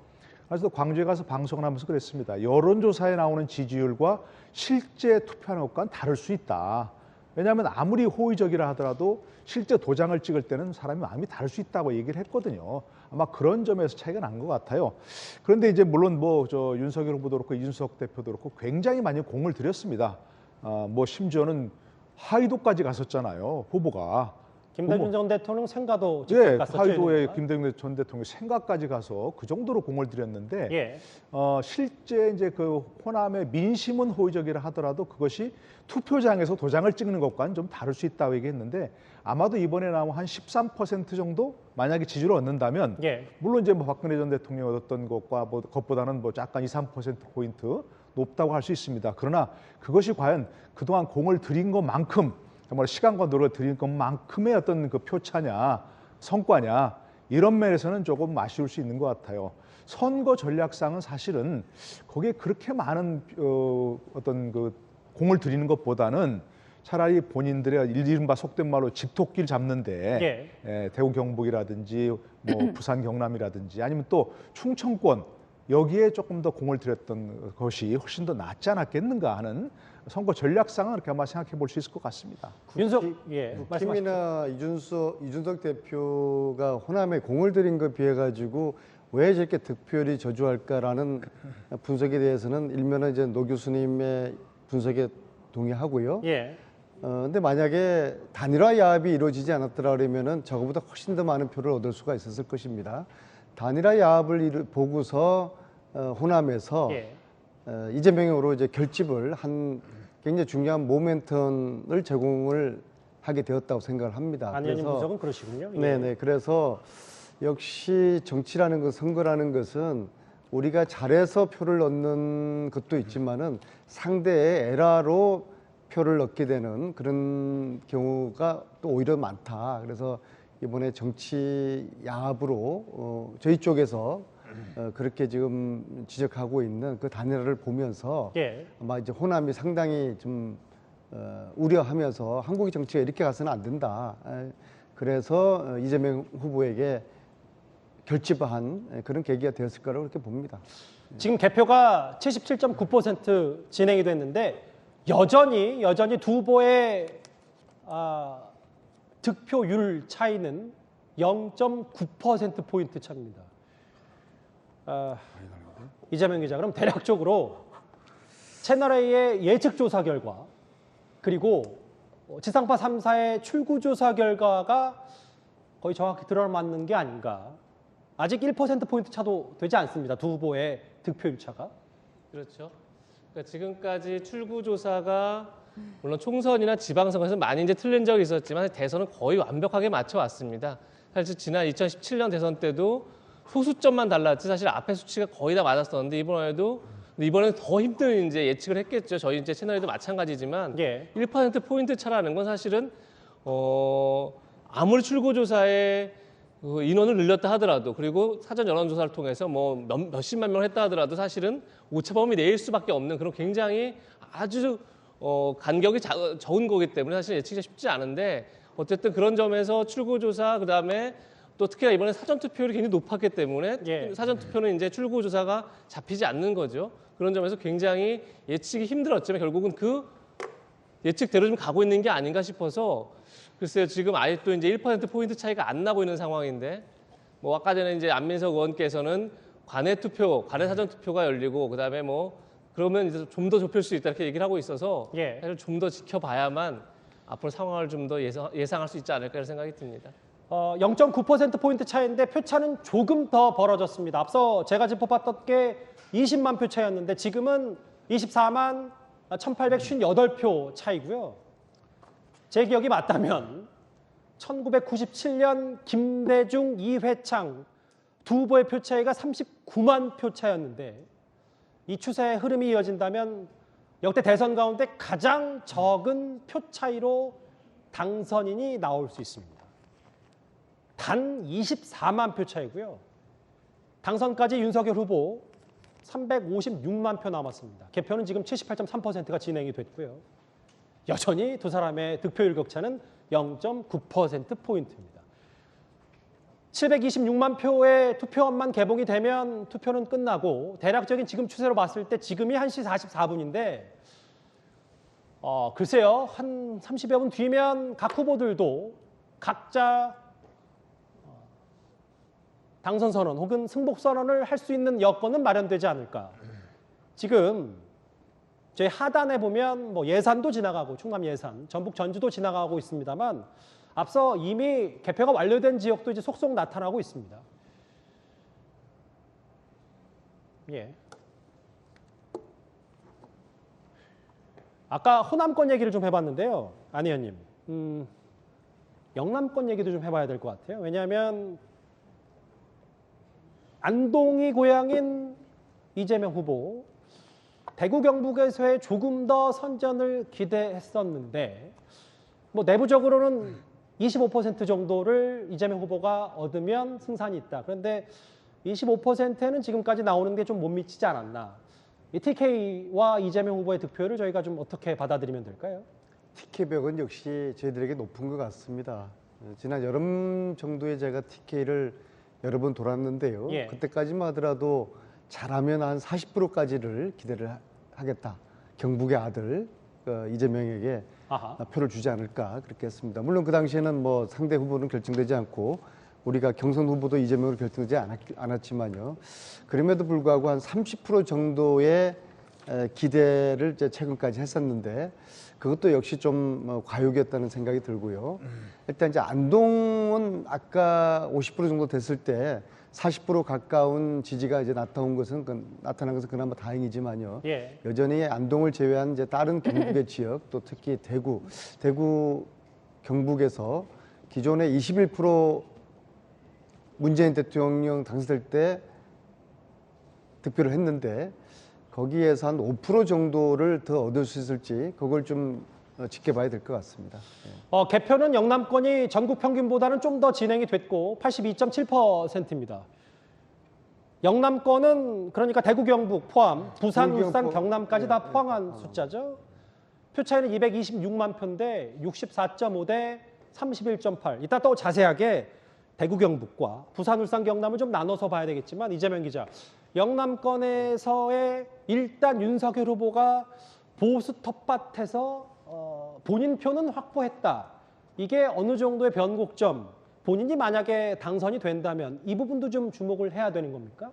그래서 광주에 가서 방송을 하면서 그랬습니다. 여론조사에 나오는 지지율과 실제 투표하는 것과는 다를 수 있다. 왜냐하면 아무리 호의적이라 하더라도 실제 도장을 찍을 때는 사람이 마음이 다를 수 있다고 얘기를 했거든요. 아마 그런 점에서 차이가 난 것 같아요. 그런데 이제 물론 윤석열 후보도 그렇고 이준석 대표도 그렇고 굉장히 많이 공을 들였습니다. 심지어는 하이도까지 갔었잖아요. 후보가. 김대중 전 대통령 생가도 예, 직접 갔었죠. 하이도에 이러니까. 김대중 전 대통령 생가까지 가서 그 정도로 공을 들였는데 예. 실제 이제 그 호남의 민심은 호의적이라 하더라도 그것이 투표장에서 도장을 찍는 것과는 좀 다를 수 있다고 얘기했는데 아마도 이번에 나온 한 13% 정도 만약에 지지를 얻는다면 예. 물론 이제 뭐 박근혜 전 대통령이 얻었던 것과 뭐 그것보다는 뭐 약간 2, 3% 포인트 높다고 할 수 있습니다. 그러나 그것이 과연 그동안 공을 들인 것만큼 정말 시간과 노력을 들인 것만큼의 어떤 그 표차냐, 성과냐 이런 면에서는 조금 아쉬울 수 있는 것 같아요. 선거 전략상은 사실은 거기에 그렇게 많은 어떤 그 공을 들이는 것보다는 차라리 본인들의 이른바 속된 말로 집토끼를 잡는데 대구 경북이라든지 뭐 부산 경남이라든지 아니면 또 충청권 여기에 조금 더 공을 들였던 것이 훨씬 더 낫지 않았겠는가 하는 선거 전략상은 그렇게 아마 생각해 볼 수 있을 것 같습니다. 윤석 말씀하십시오. 김이나 이준석 대표가 호남에 공을 들인 것에 비해 가지고 왜 저렇게 득표율이 저조할까라는 분석에 대해서는 일면은 이제 노 교수님의 분석에 동의하고요. 예. 근데 만약에 단일화 야합이 이루어지지 않았더라 그러면은 저거보다 훨씬 더 많은 표를 얻을 수가 있었을 것입니다. 단일화 야합을 보고서 호남에서 예. 이재명으로 이제 결집을 한 굉장히 중요한 모멘텀을 제공을 하게 되었다고 생각을 합니다. 안 의원님 분석은 그러시군요. 예. 네네. 그래서 역시 정치라는 것, 선거라는 것은 우리가 잘해서 표를 얻는 것도 있지만은 상대의 에라로 표를 얻게 되는 그런 경우가 또 오히려 많다. 그래서 이번에 정치 야합으로 저희 쪽에서 그렇게 지금 지적하고 있는 그 단일화를 보면서 예. 아마 이제 호남이 상당히 좀 우려하면서 한국의 정치가 이렇게 가서는 안 된다. 그래서 이재명 후보에게 결집한 그런 계기가 되었을 거라고 그렇게 봅니다. 지금 개표가 77.9% 진행이 됐는데 여전히 두 후보의 득표율 차이는 0.9% 포인트 차입니다. 이재명 기자, 그럼 대략적으로 채널A의 예측 조사 결과 그리고 지상파 3사의 출구 조사 결과가 거의 정확히 들어맞는 게 아닌가. 아직 1% 포인트 차도 되지 않습니다. 두 후보의 득표율 차가. 그렇죠. 그러니까 지금까지 출구 조사가 물론 총선이나 지방선거에서 많이 이제 틀린 적이 있었지만 대선은 거의 완벽하게 맞춰왔습니다. 사실 지난 2017년 대선 때도 소수점만 달랐지 사실 앞에 수치가 거의 다 맞았었는데 이번에는 더 힘든 이제 예측을 했겠죠. 저희 이제 채널에도 마찬가지지만 1% 포인트 차라는 건 사실은 아무리 출구 조사에 그 인원을 늘렸다 하더라도 그리고 사전 여론조사를 통해서 뭐 몇십만 명을 했다 하더라도 사실은 오차범위 내일 수밖에 없는 그런 굉장히 아주 간격이 적은 거기 때문에 사실 예측이 쉽지 않은데 어쨌든 그런 점에서 출구조사 그다음에 또 특히나 이번에 사전투표율이 굉장히 높았기 때문에 사전투표는 이제 출구조사가 잡히지 않는 거죠. 그런 점에서 굉장히 예측이 힘들었지만 결국은 그 예측대로 좀 가고 있는 게 아닌가 싶어서 글쎄요, 지금 아예 또 이제 1% 포인트 차이가 안 나고 있는 상황인데, 뭐 아까 전에 이제 안민석 의원께서는 관내 사전 투표가 열리고, 그 다음에 뭐 그러면 이제 좀 더 좁힐 수 있다 이렇게 얘기를 하고 있어서 사실 좀 더 지켜봐야만 앞으로 상황을 좀 더 예상할 수 있지 않을까 이런 생각이 듭니다. 0.9% 포인트 차이인데 표차는 조금 더 벌어졌습니다. 앞서 제가 짚어봤던 게 20만 표 차이였는데 지금은 24만 1,858표 차이고요. 제 기억이 맞다면 1997년 김대중, 이회창 두 후보의 표 차이가 39만 표 차이였는데 이 추세의 흐름이 이어진다면 역대 대선 가운데 가장 적은 표 차이로 당선인이 나올 수 있습니다. 단 24만 표 차이고요. 당선까지 윤석열 후보 356만 표 남았습니다. 개표는 지금 78.3%가 진행이 됐고요. 여전히 두 사람의 득표율 격차는 0.9%포인트입니다. 726만 표의 투표함만 개봉이 되면 투표는 끝나고 대략적인 지금 추세로 봤을 때 지금이 1시 44분인데 글쎄요. 한 30여 분 뒤면 각 후보들도 각자 당선 선언 혹은 승복 선언을 할 수 있는 여건은 마련되지 않을까. 지금 저희 하단에 보면 뭐 예산도 지나가고 충남 예산, 전북 전주도 지나가고 있습니다만 앞서 이미 개표가 완료된 지역도 이제 속속 나타나고 있습니다. 예. 아까 호남권 얘기를 좀 해봤는데요, 안 의원님. 영남권 얘기도 좀 해봐야 될 것 같아요. 왜냐하면 안동이 고향인 이재명 후보, 대구 경북에서의 조금 더 선전을 기대했었는데 뭐 내부적으로는 25% 정도를 이재명 후보가 얻으면 승산이 있다. 그런데 25%는 지금까지 나오는 게 좀 못 미치지 않았나. 이 TK와 이재명 후보의 득표를 저희가 좀 어떻게 받아들이면 될까요? TK벽은 역시 저희들에게 높은 것 같습니다. 지난 여름 정도에 제가 TK를 여러 번 돌았는데요. 예. 그때까지만 하더라도 잘하면 한 40%까지를 기대를 하겠다. 경북의 아들 이재명에게 아하. 표를 주지 않을까 그렇게 했습니다. 물론 그 당시에는 뭐 상대 후보는 결정되지 않고 우리가 경선 후보도 이재명으로 결정되지 않았지만요. 그럼에도 불구하고 한 30% 정도의 기대를 이제 최근까지 했었는데 그것도 역시 좀 과욕이었다는 생각이 들고요. 일단 이제 안동은 아까 50% 정도 됐을 때 40% 가까운 지지가 이제 나타난 것은 그나마 다행이지만요. 예. 여전히 안동을 제외한 이제 다른 경북의 지역, 또 특히 대구 경북에서 기존의 21% 문재인 대통령 당선될 때 득표를 했는데 거기에서 한 5% 정도를 더 얻을 수 있을지 그걸 좀 지켜봐야 될 것 같습니다. 예. 개표는 영남권이 전국 평균보다는 좀 더 진행이 됐고 82.7%입니다. 영남권은 그러니까 대구, 경북 포함, 부산, 울산, 경남까지 다 포함한 숫자죠. 표 차이는 226만 표인데 64.5 대 31.8. 이따 또 자세하게 대구, 경북과 부산, 울산, 경남을 좀 나눠서 봐야 되겠지만 이재명 기자, 영남권에서의 일단 윤석열 후보가 보수 텃밭에서 본인 표는 확보했다. 이게 어느 정도의 변곡점, 본인이 만약에 당선이 된다면 이 부분도 좀 주목을 해야 되는 겁니까?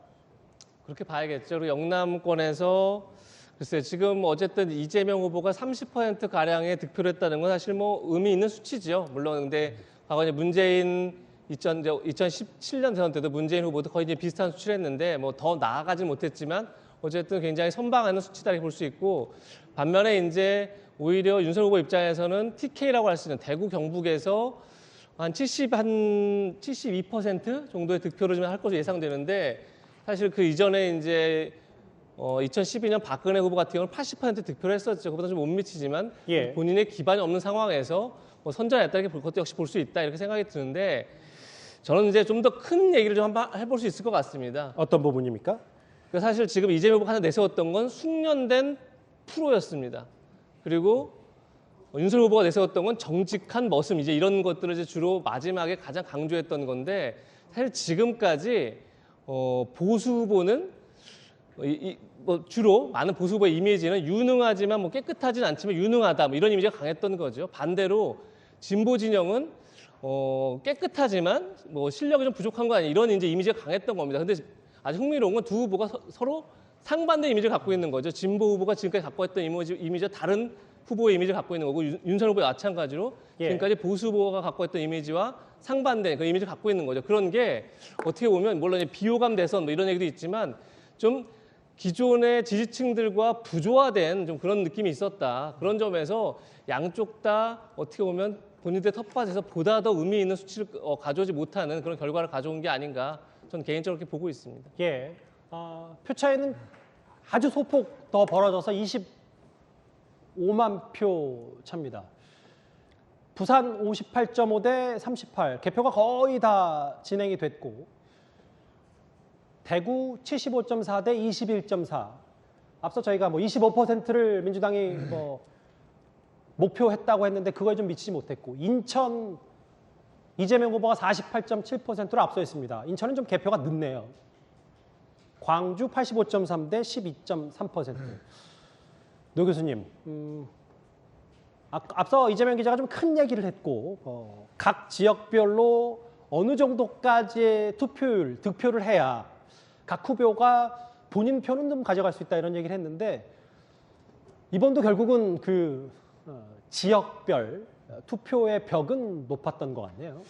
그렇게 봐야겠죠. 그리고 영남권에서 글쎄요, 지금 어쨌든 이재명 후보가 30% 가량의 득표를 했다는 건 사실 뭐 의미 있는 수치죠. 물론 근데 과거에 문재인 2017년 대선 때도 문재인 후보도 거의 이제 비슷한 수치를 했는데 뭐 더 나아가진 못했지만 어쨌든 굉장히 선방하는 수치다 이렇게 볼 수 있고, 반면에 이제 오히려 윤석열 후보 입장에서는 TK라고 할 수 있는 대구 경북에서 한 72% 정도의 득표를 좀 할 것으로 예상되는데, 사실 그 이전에 이제 2012년 박근혜 후보 같은 경우는 80% 득표를 했었죠. 그보다 좀 못 미치지만 예. 본인의 기반이 없는 상황에서 뭐 선전했다 이렇게 볼 것도 역시 볼 수 있다 이렇게 생각이 드는데, 저는 이제 좀 더 큰 얘기를 좀 한번 해볼 수 있을 것 같습니다. 어떤 부분입니까? 사실 지금 이재명 후보가 하나 내세웠던 건 숙련된 프로였습니다. 그리고 윤석열 후보가 내세웠던 건 정직한 머슴, 이제 이런 것들을 이제 주로 마지막에 가장 강조했던 건데, 사실 지금까지 보수 후보는 뭐 주로 많은 보수 후보의 이미지는 유능하지만 뭐 깨끗하진 않지만 유능하다, 뭐 이런 이미지가 강했던 거죠. 반대로 진보 진영은 깨끗하지만 뭐 실력이 좀 부족한 거 아니야, 이런 이제 이미지가 강했던 겁니다. 근데 아주 흥미로운 건 두 후보가 서로 상반된 이미지를 갖고 있는 거죠. 진보 후보가 지금까지 갖고 있던 이미지와 다른 후보의 이미지를 갖고 있는 거고, 윤석열 후보와 마찬가지로 지금까지 보수 후보가 갖고 있던 이미지와 상반된 그 이미지를 갖고 있는 거죠. 그런 게 어떻게 보면 물론 비호감 대선 뭐 이런 얘기도 있지만 좀 기존의 지지층들과 부조화된 좀 그런 느낌이 있었다. 그런 점에서 양쪽 다 어떻게 보면 본인들의 텃밭에서 보다 더 의미 있는 수치를 가져오지 못하는 그런 결과를 가져온 게 아닌가, 저는 개인적으로 그렇게 보고 있습니다. 예. 표 차이는 아주 소폭 더 벌어져서 25만 표 차입니다. 부산 58.5 대 38, 개표가 거의 다 진행이 됐고, 대구 75.4 대 21.4. 앞서 저희가 뭐 25%를 민주당이 뭐 목표했다고 했는데 그거에 좀 미치지 못했고, 인천 이재명 후보가 48.7%로 앞서 있습니다. 인천은 좀 개표가 늦네요. 광주 85.3 대 12.3%. 노 교수님, 앞서 이재명 기자가 좀 큰 얘기를 했고, 각 지역별로 어느 정도까지의 투표율, 득표를 해야 각 후보가 본인 표는 좀 가져갈 수 있다 이런 얘기를 했는데, 이번도 결국은 그 지역별 투표의 벽은 높았던 것 같네요.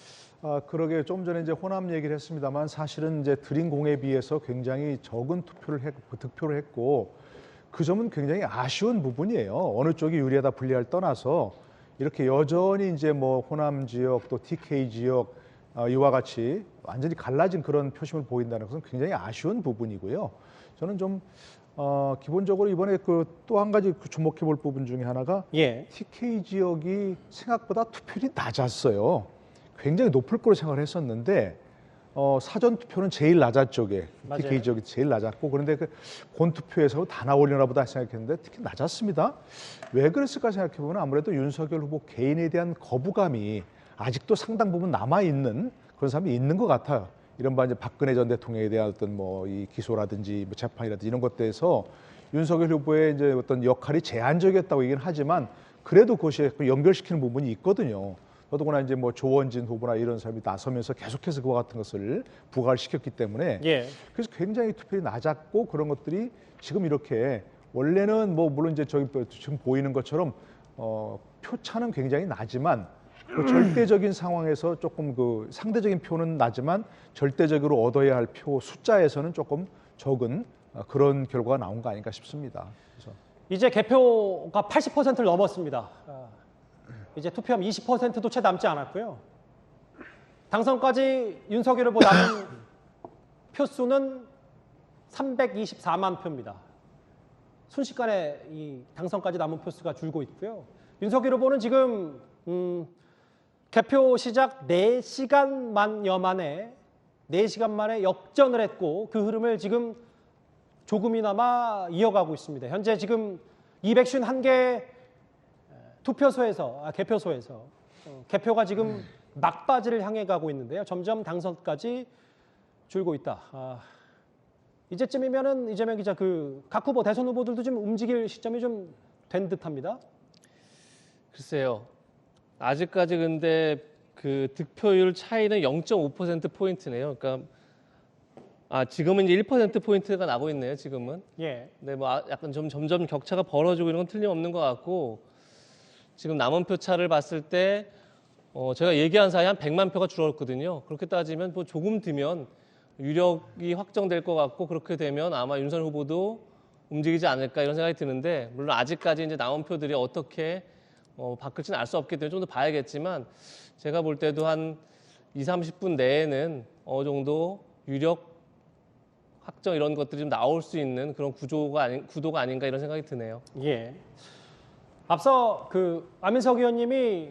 그러게 좀 전에 이제 호남 얘기를 했습니다만 사실은 이제 드린 공에 비해서 굉장히 적은 득표를 했고 그 점은 굉장히 아쉬운 부분이에요. 어느 쪽이 유리하다 불리할 떠나서 이렇게 여전히 이제 뭐 호남 지역 또 TK 지역 이와 같이 완전히 갈라진 그런 표심을 보인다는 것은 굉장히 아쉬운 부분이고요. 저는 좀 기본적으로 이번에 그 또 한 가지 주목해 볼 부분 중에 하나가 TK 지역이 생각보다 투표율이 낮았어요. 굉장히 높을 거로 생각을 했었는데 사전 투표는 제일 낮았죠. TK 지역이 제일 낮았고 그런데 그 본투표에서 다 나오려나 보다 생각했는데 특히 낮았습니다. 왜 그랬을까 생각해 보면 아무래도 윤석열 후보 개인에 대한 거부감이 아직도 상당 부분 남아 있는 그런 사람이 있는 것 같아요. 이른바 이제 박근혜 전 대통령에 대한 어떤 뭐 이 기소라든지 뭐 재판이라든지 이런 것들에서 윤석열 후보의 이제 어떤 역할이 제한적이었다고 얘기는 하지만 그래도 그것이 연결시키는 부분이 있거든요. 더더구나 이제 뭐 조원진 후보나 이런 사람이 나서면서 계속해서 그와 같은 것을 부과를 시켰기 때문에 그래서 굉장히 투표율이 낮았고 그런 것들이 지금 이렇게 원래는 뭐 물론 이제 저기 지금 보이는 것처럼 표차는 굉장히 나지만 그 절대적인 상황에서 조금 그 상대적인 표는 나지만 절대적으로 얻어야 할 표 숫자에서는 조금 적은 그런 결과가 나온 거 아닌가 싶습니다. 그래서 이제 개표가 80%를 넘었습니다. 이제 투표함 20%도 채 남지 않았고요. 당선까지 윤석열 후보 남은 표수는 324만 표입니다. 순식간에 이 당선까지 남은 표수가 줄고 있고요. 윤석열 후보는 지금 개표 시작 4시간만여 만에 4시간 만에 역전을 했고 그 흐름을 지금 조금이나마 이어가고 있습니다. 현재 지금 251개 개표소에서 개표가 지금 막바지를 향해 가고 있는데요. 점점 당선까지 줄고 있다. 이제쯤이면은 이재명 기자 각 후보 대선 후보들도 좀 움직일 시점이 좀 된 듯합니다. 글쎄요. 아직까지 근데 그 득표율 차이는 0.5% 포인트네요. 그러니까 지금은 이제 1% 포인트가 나고 있네요. 지금은. 네, 뭐 약간 점점 격차가 벌어지고 있는 건 틀림없는 것 같고 지금 남은 표 차를 봤을 때 제가 얘기한 사이 한 100만 표가 줄었거든요. 그렇게 따지면 뭐 조금 뒤면 유력이 확정될 것 같고 그렇게 되면 아마 윤석열 후보도 움직이지 않을까 이런 생각이 드는데 물론 아직까지 이제 남은 표들이 어떻게 바뀔지는 알 수 없기 때문에 좀 더 봐야겠지만 제가 볼 때도 한 20-30분 내에는 어느 정도 유력 확정 이런 것들이 좀 나올 수 있는 그런 구도가 아닌가 이런 생각이 드네요. 앞서 안민석 의원님이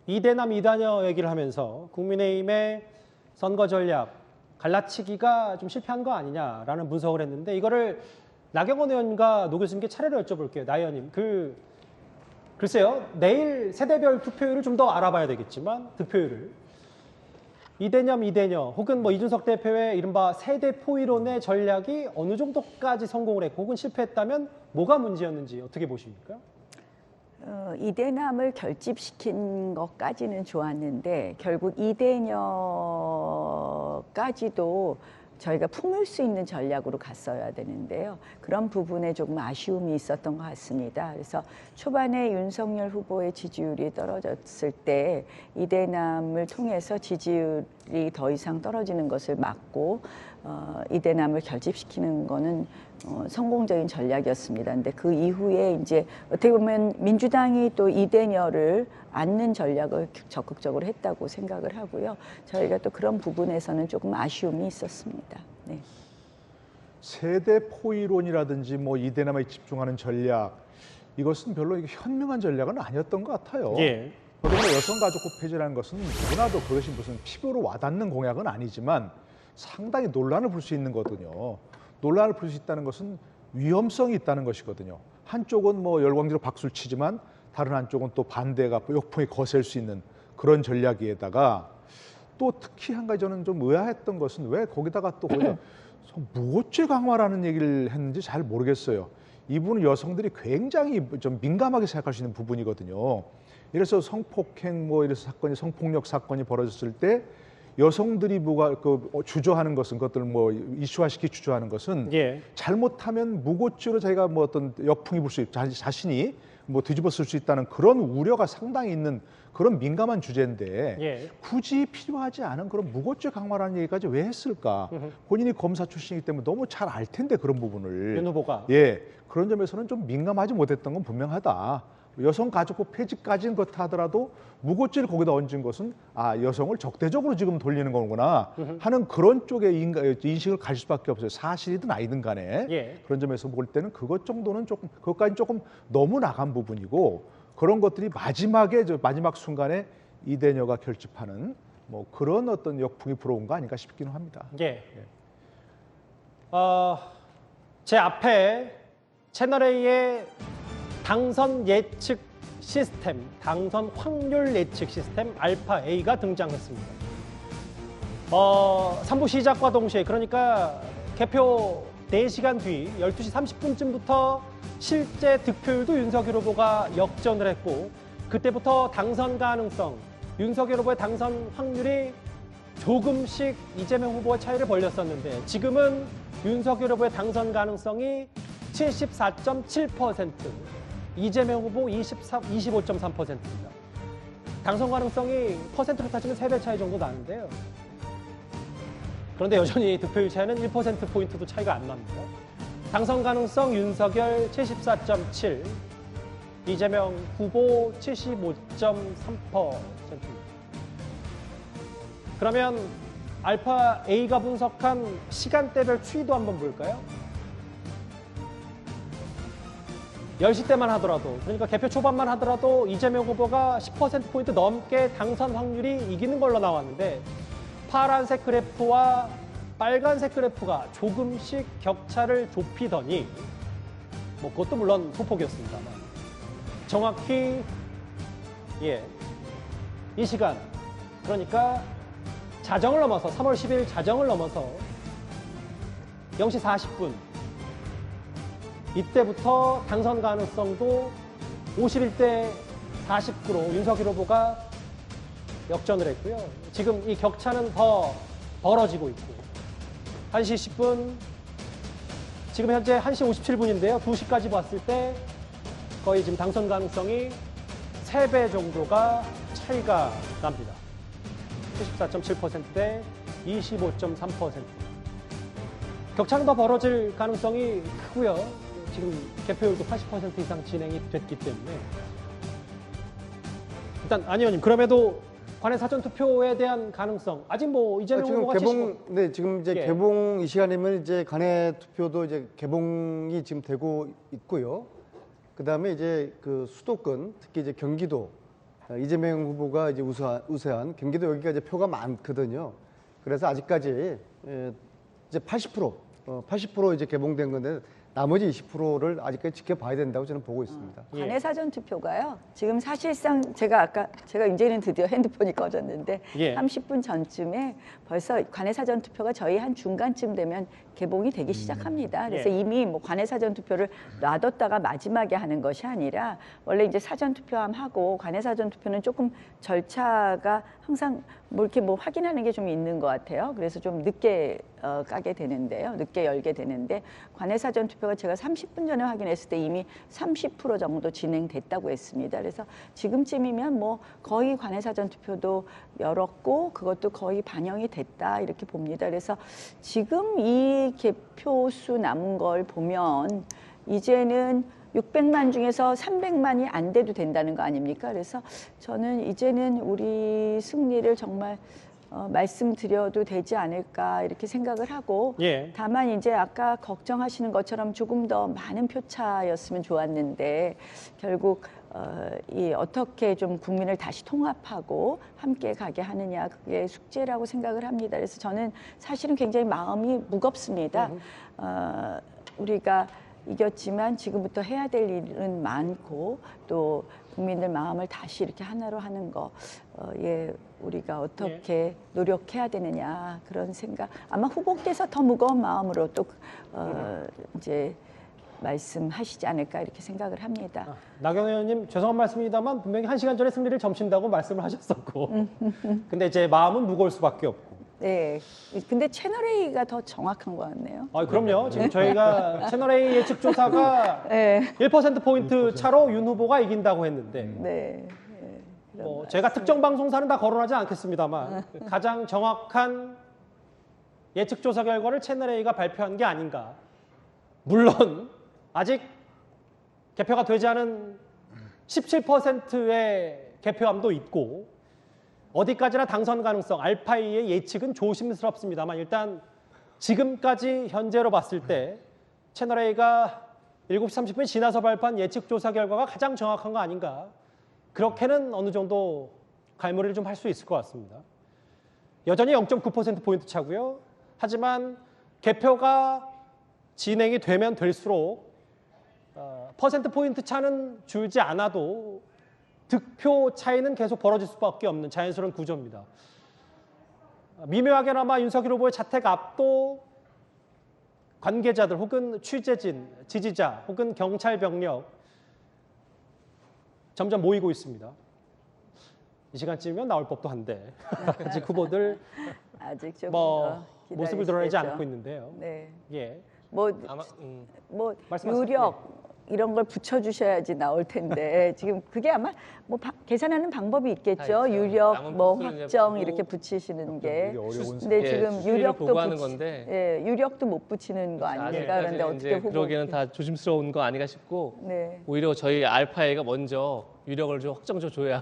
이대남 이다녀 얘기를 하면서 국민의힘의 선거 전략 갈라치기가 좀 실패한 거 아니냐라는 분석을 했는데 이거를 나경원 의원과 노 교수님께 차례로 여쭤볼게요. 나 의원님, 글쎄요. 내일 세대별 투표율을 좀 더 알아봐야 되겠지만 득표율을 이대녀 혹은 뭐 이준석 대표의 이른바 세대 포이론의 전략이 어느 정도까지 성공을 했고 혹은 실패했다면 뭐가 문제였는지 어떻게 보십니까? 이대남을 결집시킨 것까지는 좋았는데 결국 이대녀까지도 저희가 품을 수 있는 전략으로 갔어야 되는데요. 그런 부분에 조금 아쉬움이 있었던 것 같습니다. 그래서 초반에 윤석열 후보의 지지율이 떨어졌을 때 이대남을 통해서 지지율이 더 이상 떨어지는 것을 막고 이대남을 결집시키는 거는 성공적인 전략이었습니다. 근데 그 이후에 이제 어떻게 보면 민주당이 또 이대녀를 안는 전략을 적극적으로 했다고 생각을 하고요. 저희가 또 그런 부분에서는 조금 아쉬움이 있었습니다. 네. 세대 포이론이라든지 뭐 이대남에 집중하는 전략 이것은 별로 현명한 전략은 아니었던 것 같아요. 더불어 여성가족부 폐지라는 것은 누구나도 그것이 무슨 피부로 와닿는 공약은 아니지만 상당히 논란을 불 수 있는 거거든요. 논란을 풀 수 있다는 것은 위험성이 있다는 것이거든요. 한쪽은 뭐 열광적으로 박수를 치지만 다른 한쪽은 또 반대가 역풍이 거셀 수 있는 그런 전략에다가 또 특히 한 가지 저는 좀 의아했던 것은 왜 거기다가 또 무고죄 강화라는 얘기를 했는지 잘 모르겠어요. 이분은 여성들이 굉장히 좀 민감하게 생각할 수 있는 부분이거든요. 이래서 성폭행 이래서 성폭력 사건이 벌어졌을 때 여성들이 뭐가 주저하는 것은 그것들 뭐 이슈화시키 주저하는 것은 예. 잘못하면 무고죄로 자기가 뭐 어떤 역풍이 불 수 있고 자신이 뭐 뒤집어쓸 수 있다는 그런 우려가 상당히 있는 그런 민감한 주제인데 예. 굳이 필요하지 않은 그런 무고죄 강화라는 얘기까지 왜 했을까? 본인이 검사 출신이기 때문에 너무 잘 알 텐데 그런 부분을 윤 후보가. 예, 그런 점에서는 좀 민감하지 못했던 건 분명하다. 여성가족부 폐지까지는 그렇다 하더라도 무고죄를 거기다 얹은 것은 여성을 적대적으로 지금 돌리는 거구나 하는 그런 쪽의 인식을 가질 수밖에 없어요. 사실이든 아니든 간에. 예. 그런 점에서 볼 때는 그것 정도는 그것까지 조금 너무 나간 부분이고 그런 것들이 마지막 순간에 이대녀가 결집하는 뭐 그런 어떤 역풍이 불어온 거 아닌가 싶기는 합니다. 예. 제 앞에 채널A의 당선 예측 시스템, 당선 확률 예측 시스템 알파 A가 등장했습니다. 3부 시작과 동시에 그러니까 개표 4시간 뒤 12시 30분쯤부터 실제 득표율도 윤석열 후보가 역전을 했고 그때부터 당선 가능성, 윤석열 후보의 당선 확률이 조금씩 이재명 후보의 차이를 벌렸었는데 지금은 윤석열 후보의 당선 가능성이 74.7%, 이재명 후보 25.3%입니다. 당선 가능성이 퍼센트로 따지면 3배 차이 정도 나는데요. 그런데 여전히 득표율 차이는 1%포인트도 차이가 안 납니다. 당선 가능성 윤석열 74.7, 이재명 후보 75.3%입니다. 그러면 알파 A가 분석한 시간대별 추이도 한번 볼까요? 10시 때만 하더라도, 그러니까 개표 초반만 하더라도 이재명 후보가 10%포인트 넘게 당선 확률이 이기는 걸로 나왔는데 파란색 그래프와 빨간색 그래프가 조금씩 격차를 좁히더니 뭐 그것도 물론 소폭이었습니다만 정확히 이 시간, 그러니까 자정을 넘어서 3월 10일 자정을 넘어서 0시 40분 이때부터 당선 가능성도 51대 49로 윤석열 후보가 역전을 했고요. 지금 이 격차는 더 벌어지고 있고 1시 10분, 지금 현재 1시 57분인데요. 2시까지 봤을 때 거의 지금 당선 가능성이 3배 정도가 차이가 납니다. 74.7%대 25.3%. 격차는 더 벌어질 가능성이 크고요. 지금 개표율도 80% 이상 진행이 됐기 때문에 일단 안 의원님, 그럼에도 관내 사전 투표에 대한 가능성 아직 뭐 이재명 후보가 지금 이제 예. 개봉 이 시간이면 이제 관내 투표도 이제 개봉이 지금 되고 있고요. 그다음에 이제 그 수도권, 특히 이제 경기도 이재명 후보가 이제 우세한 경기도 여기가 이제 표가 많거든요. 그래서 아직까지 이제 80% 이제 개봉된 건데 나머지 20%를 아직까지 지켜봐야 된다고 저는 보고 있습니다. 관내 사전 투표가요. 지금 사실상 제가 이제는 드디어 핸드폰이 꺼졌는데 30분 전쯤에 벌써 관내 사전 투표가 저희 한 중간쯤 되면 개봉이 되기 시작합니다. 그래서 이미 뭐 관내 사전 투표를 놔뒀다가 마지막에 하는 것이 아니라 원래 이제 사전 투표하고 관내 사전 투표는 조금 절차가 항상 뭐 이렇게 뭐 확인하는 게 좀 있는 것 같아요. 그래서 좀 늦게 까게 되는데요. 늦게 열게 되는데 관내 사전 투표가 제가 30분 전에 확인했을 때 이미 30% 정도 진행됐다고 했습니다. 그래서 지금쯤이면 뭐 거의 관내 사전 투표도 열었고 그것도 거의 반영이 됐다 이렇게 봅니다. 그래서 지금 이 개표수 남은 걸 보면 이제는 600만 중에서 300만이 안 돼도 된다는 거 아닙니까? 그래서 저는 이제는 우리 승리를 정말 말씀드려도 되지 않을까 이렇게 생각을 하고 다만 이제 아까 걱정하시는 것처럼 조금 더 많은 표차였으면 좋았는데 결국 이 어떻게 좀 국민을 다시 통합하고 함께 가게 하느냐 그게 숙제라고 생각을 합니다. 그래서 저는 사실은 굉장히 마음이 무겁습니다. 우리가 이겼지만 지금부터 해야 될 일은 많고 또 국민들 마음을 다시 이렇게 하나로 하는 거 우리가 어떻게 노력해야 되느냐 그런 생각. 아마 후보께서 더 무거운 마음으로 또 이제 말씀하시지 않을까 이렇게 생각을 합니다. 나경원 의원님 죄송한 말씀입니다만 분명히 1시간 전에 승리를 점친다고 말씀을 하셨었고 근데 이제 마음은 무거울 수밖에 없고. 네. 근데 채널 A가 더 정확한 것 같네요. 그럼요. 지금 저희가 채널A 예측 조사가 네. 1%포인트 차로 윤 후보가 이긴다고 했는데 네. 제가 특정 방송사는 다 거론하지 않겠습니다만 가장 정확한 예측 조사 결과를 채널A가 발표한 게 아닌가. 물론 아직 개표가 되지 않은 17%의 개표함도 있고 어디까지나 당선 가능성, 알파이의 예측은 조심스럽습니다만 일단 지금까지 현재로 봤을 때 채널A가 7시 30분 지나서 발표한 예측 조사 결과가 가장 정확한 거 아닌가. 그렇게는 어느 정도 갈무리를 좀 할 수 있을 것 같습니다. 여전히 0.9%포인트 차고요. 하지만 개표가 진행이 되면 될수록 퍼센트포인트 차는 줄지 않아도 득표 차이는 계속 벌어질 수밖에 없는 자연스러운 구조입니다. 미묘하게나마 윤석열 후보의 자택 앞도 관계자들 혹은 취재진, 지지자 혹은 경찰 병력 점점 모이고 있습니다. 이 시간쯤이면 나올 법도 한데 아직 후보들 아직 좀 모습을 드러내지 않고 있는데요. 네. 예. 아마 말씀하세요. 유력 이런 걸 붙여주셔야지 나올 텐데 지금 그게 아마 계산하는 방법이 있겠죠. 유력 확정 이렇게 붙이시는 게. 근데 지금 유력도 보고하는 건데. 예, 유력도 못 붙이는 거 아닙니까? 그런데 어떻게 후보 그러기에는 다 조심스러운 거 아닌가 싶고 네. 오히려 저희 알파이가 먼저 유력을 좀 확정져 줘야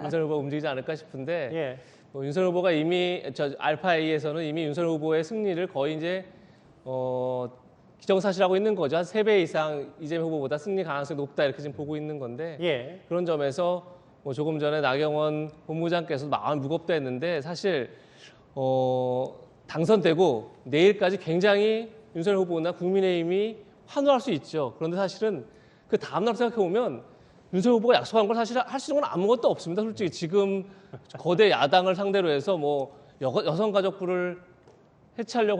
윤석열 후보가 움직이지 않을까 싶은데 예. 윤석열 후보가 이미 알파이에서는 이미 윤석열 후보의 승리를 거의 이제 기정사실하고 있는 거죠. 한 3배 이상 이재명 후보보다 승리 가능성이 높다 이렇게 지금 보고 있는 건데 예. 그런 점에서 조금 전에 나경원 본부장께서 마음이 무겁다 했는데 사실 당선되고 내일까지 굉장히 윤석열 후보나 국민의힘이 환호할 수 있죠. 그런데 사실은 그 다음날 생각해보면 윤석열 후보가 약속한 걸 사실 할 수 있는 건 아무것도 없습니다. 솔직히 지금 거대 야당을 상대로 해서 여성가족부를 해체를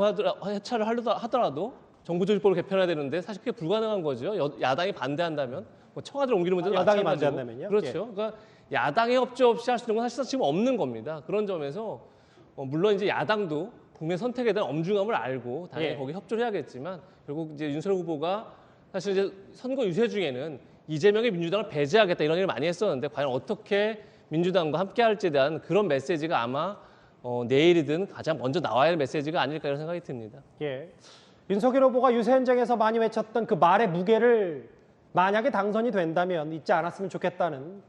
하더라도 정부조직법을 개편해야 되는데 사실 그게 불가능한 거죠. 야당이 반대한다면 청와대를 옮기는 문제는 야당이 마찬가지고. 반대한다면요? 그렇죠. 예. 그러니까 야당의 협조 없이 할 수 있는 건 사실상 지금 없는 겁니다. 그런 점에서 물론 이제 야당도 국민 선택에 대한 엄중함을 알고 당연히 예. 거기에 협조를 해야겠지만 결국 이제 윤석열 후보가 사실 이제 선거 유세 중에는 이재명의 민주당을 배제하겠다 이런 얘기를 많이 했었는데 과연 어떻게 민주당과 함께 할지에 대한 그런 메시지가 아마 내일이든 가장 먼저 나와야 할 메시지가 아닐까 이런 생각이 듭니다. 예. 윤석열 후보가 유세 현장에서 많이 외쳤던 그 말의 무게를 만약에 당선이 된다면 잊지 않았으면 좋겠다는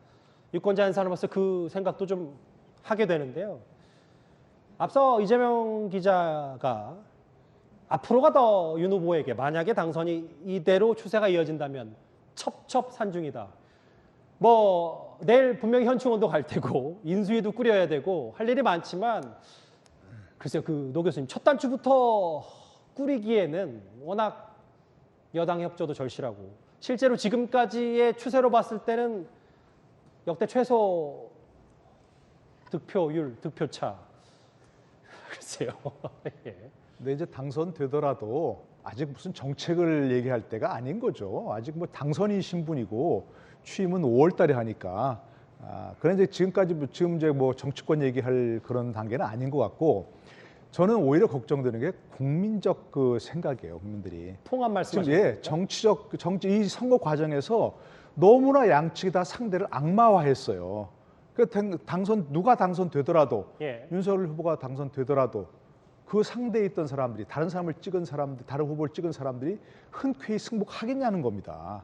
유권자 한 사람으로서 그 생각도 좀 하게 되는데요. 앞서 이재명 기자가 앞으로가 더 윤 후보에게 만약에 당선이 이대로 추세가 이어진다면 첩첩산중이다. 내일 분명히 현충원도 갈 테고 인수위도 꾸려야 되고 할 일이 많지만 글쎄요, 노 교수님 첫 단추부터 꾸리기에는 워낙 여당 협조도 절실하고 실제로 지금까지의 추세로 봤을 때는 역대 최소 득표율, 득표차. 글쎄요. 예. 근데 이제 당선되더라도 아직 무슨 정책을 얘기할 때가 아닌 거죠. 아직 당선이신 분이고 취임은 5월 달에 하니까. 그런데 지금 이제 정치권 얘기할 그런 단계는 아닌 것 같고 저는 오히려 걱정되는 게 국민적 그 생각이에요, 국민들이. 통합 말씀하시는 정치 이 선거 과정에서 너무나 양측이 다 상대를 악마화했어요. 누가 당선되더라도 예. 윤석열 후보가 당선되더라도 그 상대에 있던 사람들이 다른 후보를 찍은 사람들이 흔쾌히 승복하겠냐는 겁니다.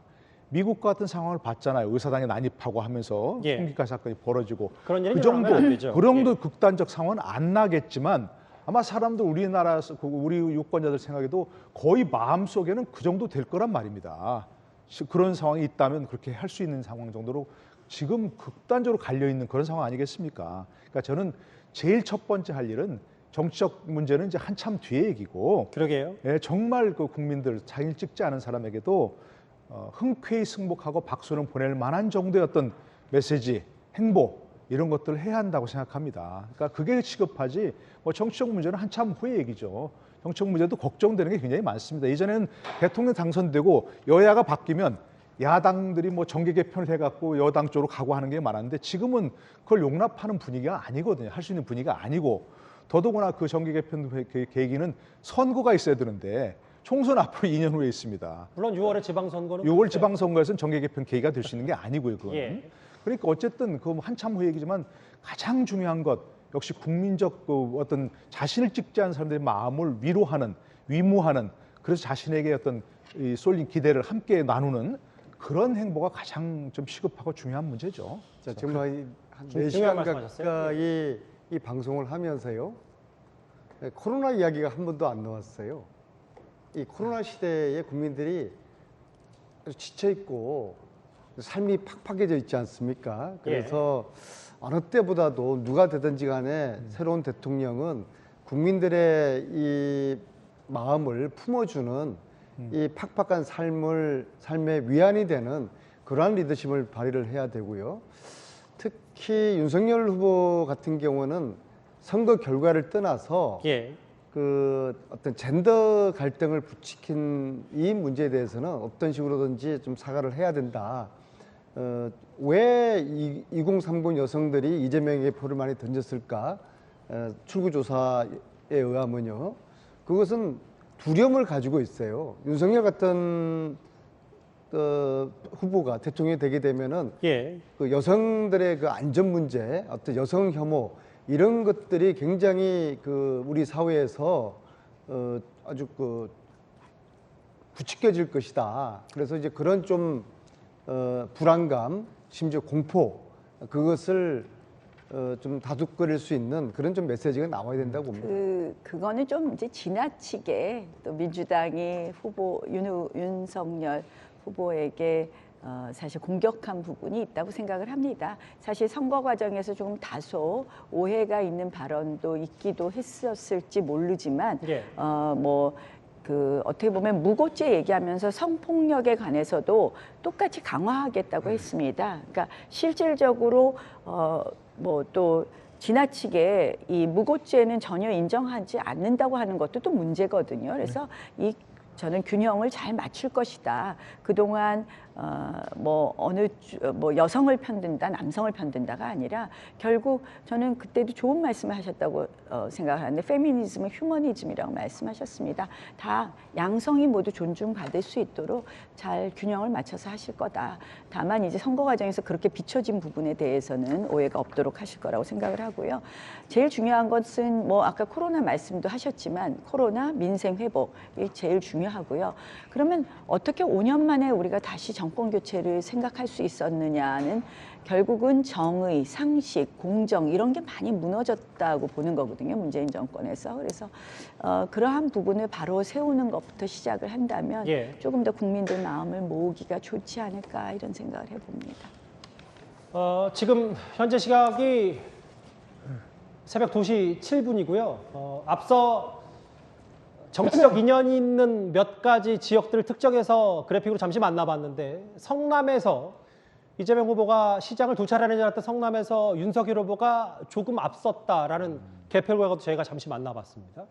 미국 같은 상황을 봤잖아요. 의사당에 난입하고 하면서 예. 총기가 사건이 벌어지고 그런 일이 그 정도 안 되죠. 그 정도 예. 극단적 상황은 안 나겠지만 아마 사람들 우리나라 우리 유권자들 생각에도 거의 마음속에는 그 정도 될 거란 말입니다. 그런 상황이 있다면 그렇게 할 수 있는 상황 정도로 지금 극단적으로 갈려 있는 그런 상황 아니겠습니까? 그러니까 저는 제일 첫 번째 할 일은 정치적 문제는 이제 한참 뒤의 얘기고 그러게요. 예, 정말 그 국민들 자기를 찍지 않은 사람에게도 흔쾌히 승복하고 박수는 보낼 만한 정도의 어떤 메시지, 행보 이런 것들을 해야 한다고 생각합니다. 그러니까 그게 시급하지 정치적 문제는 한참 후의 얘기죠. 정책 문제도 걱정되는 게 굉장히 많습니다. 이전에는 대통령 당선되고 여야가 바뀌면 야당들이 뭐 정계 개편을 해갖고 여당 쪽으로 가고 하는 게 많았는데 지금은 그걸 용납하는 분위기가 아니거든요. 할 수 있는 분위기가 아니고 더더구나 그 정계 개편 계기는 선거가 있어야 되는데 총선 앞으로 2년 후에 있습니다. 물론 6월에 지방선거는 6월 지방선거에서는 정계 개편 계기가 될 수 있는 게 아니고요. 그거는. 예. 그러니까 어쨌든 그 한참 후 얘기지만 가장 중요한 것 역시 국민적 그 어떤 자신을 찍지 않은 사람들의 마음을 위로하는 위무하는 그래서 자신에게 어떤 이 쏠린 기대를 함께 나누는 그런 행보가 가장 좀 시급하고 중요한 문제죠. 자, 지금 한 중요한 4시간 말씀하셨어요. 가까이 이 방송을 하면서요. 코로나 이야기가 한 번도 안 나왔어요. 이 코로나 시대에 국민들이 아주 지쳐 있고 삶이 팍팍해져 있지 않습니까? 그래서 어느 때보다도 누가 되든지 간에 새로운 대통령은 국민들의 이 마음을 품어주는 이 팍팍한 삶의 위안이 되는 그러한 리더십을 발휘를 해야 되고요. 특히 윤석열 후보 같은 경우는 선거 결과를 떠나서 예. 그 어떤 젠더 갈등을 부추긴 이 문제에 대해서는 어떤 식으로든지 좀 사과를 해야 된다. 왜 2030 여성들이 이재명에게 표를 많이 던졌을까? 출구조사에 의하면요. 그것은 두려움을 가지고 있어요. 윤석열 같은 후보가 대통령이 되게 되면은 예. 그 여성들의 그 안전 문제, 어떤 여성 혐오 이런 것들이 굉장히 그 우리 사회에서 아주 그 부추겨질 것이다. 그래서 이제 그런 좀 불안감, 심지어 공포 그것을 좀 다독거릴 수 있는 그런 좀 메시지가 나와야 된다고 봅니다. 그거는 좀 이제 지나치게 또 민주당이 윤석열 후보에게 사실 공격한 부분이 있다고 생각을 합니다. 사실 선거 과정에서 조금 다소 오해가 있는 발언도 있기도 했었을지 모르지만 예. 어떻게 보면 무고죄 얘기하면서 성폭력에 관해서도 똑같이 강화하겠다고 했습니다. 그러니까 실질적으로 또 지나치게 이 무고죄는 전혀 인정하지 않는다고 하는 것도 또 문제거든요. 그래서 저는 균형을 잘 맞출 것이다. 그동안 여성을 편든다, 남성을 편든다가 아니라 결국 저는 그때도 좋은 말씀을 하셨다고 생각하는데 페미니즘은 휴머니즘이라고 말씀하셨습니다. 다 양성이 모두 존중받을 수 있도록 잘 균형을 맞춰서 하실 거다. 다만 이제 선거 과정에서 그렇게 비춰진 부분에 대해서는 오해가 없도록 하실 거라고 생각을 하고요. 제일 중요한 것은 아까 코로나 말씀도 하셨지만 코로나 민생 회복이 제일 중요하고요. 그러면 어떻게 5년 만에 우리가 다시 정권 교체를 생각할 수 있었느냐는 결국은 정의, 상식, 공정 이런 게 많이 무너졌다고 보는 거거든요. 문재인 정권에서. 그래서 그러한 부분을 바로 세우는 것부터 시작을 한다면 조금 더 국민들 마음을 모으기가 좋지 않을까 이런 생각을 해봅니다. 지금 현재 시각이 새벽 2시 7분이고요. 앞서 정치적 인연이 있는 몇 가지 지역들을 특정해서 그래픽으로 잠시 만나봤는데 성남에서 이재명 후보가 시장을 두 차례나 지났던 성남에서 윤석열 후보가 조금 앞섰다라는 개표 결과도 저희가 잠시 만나봤습니다.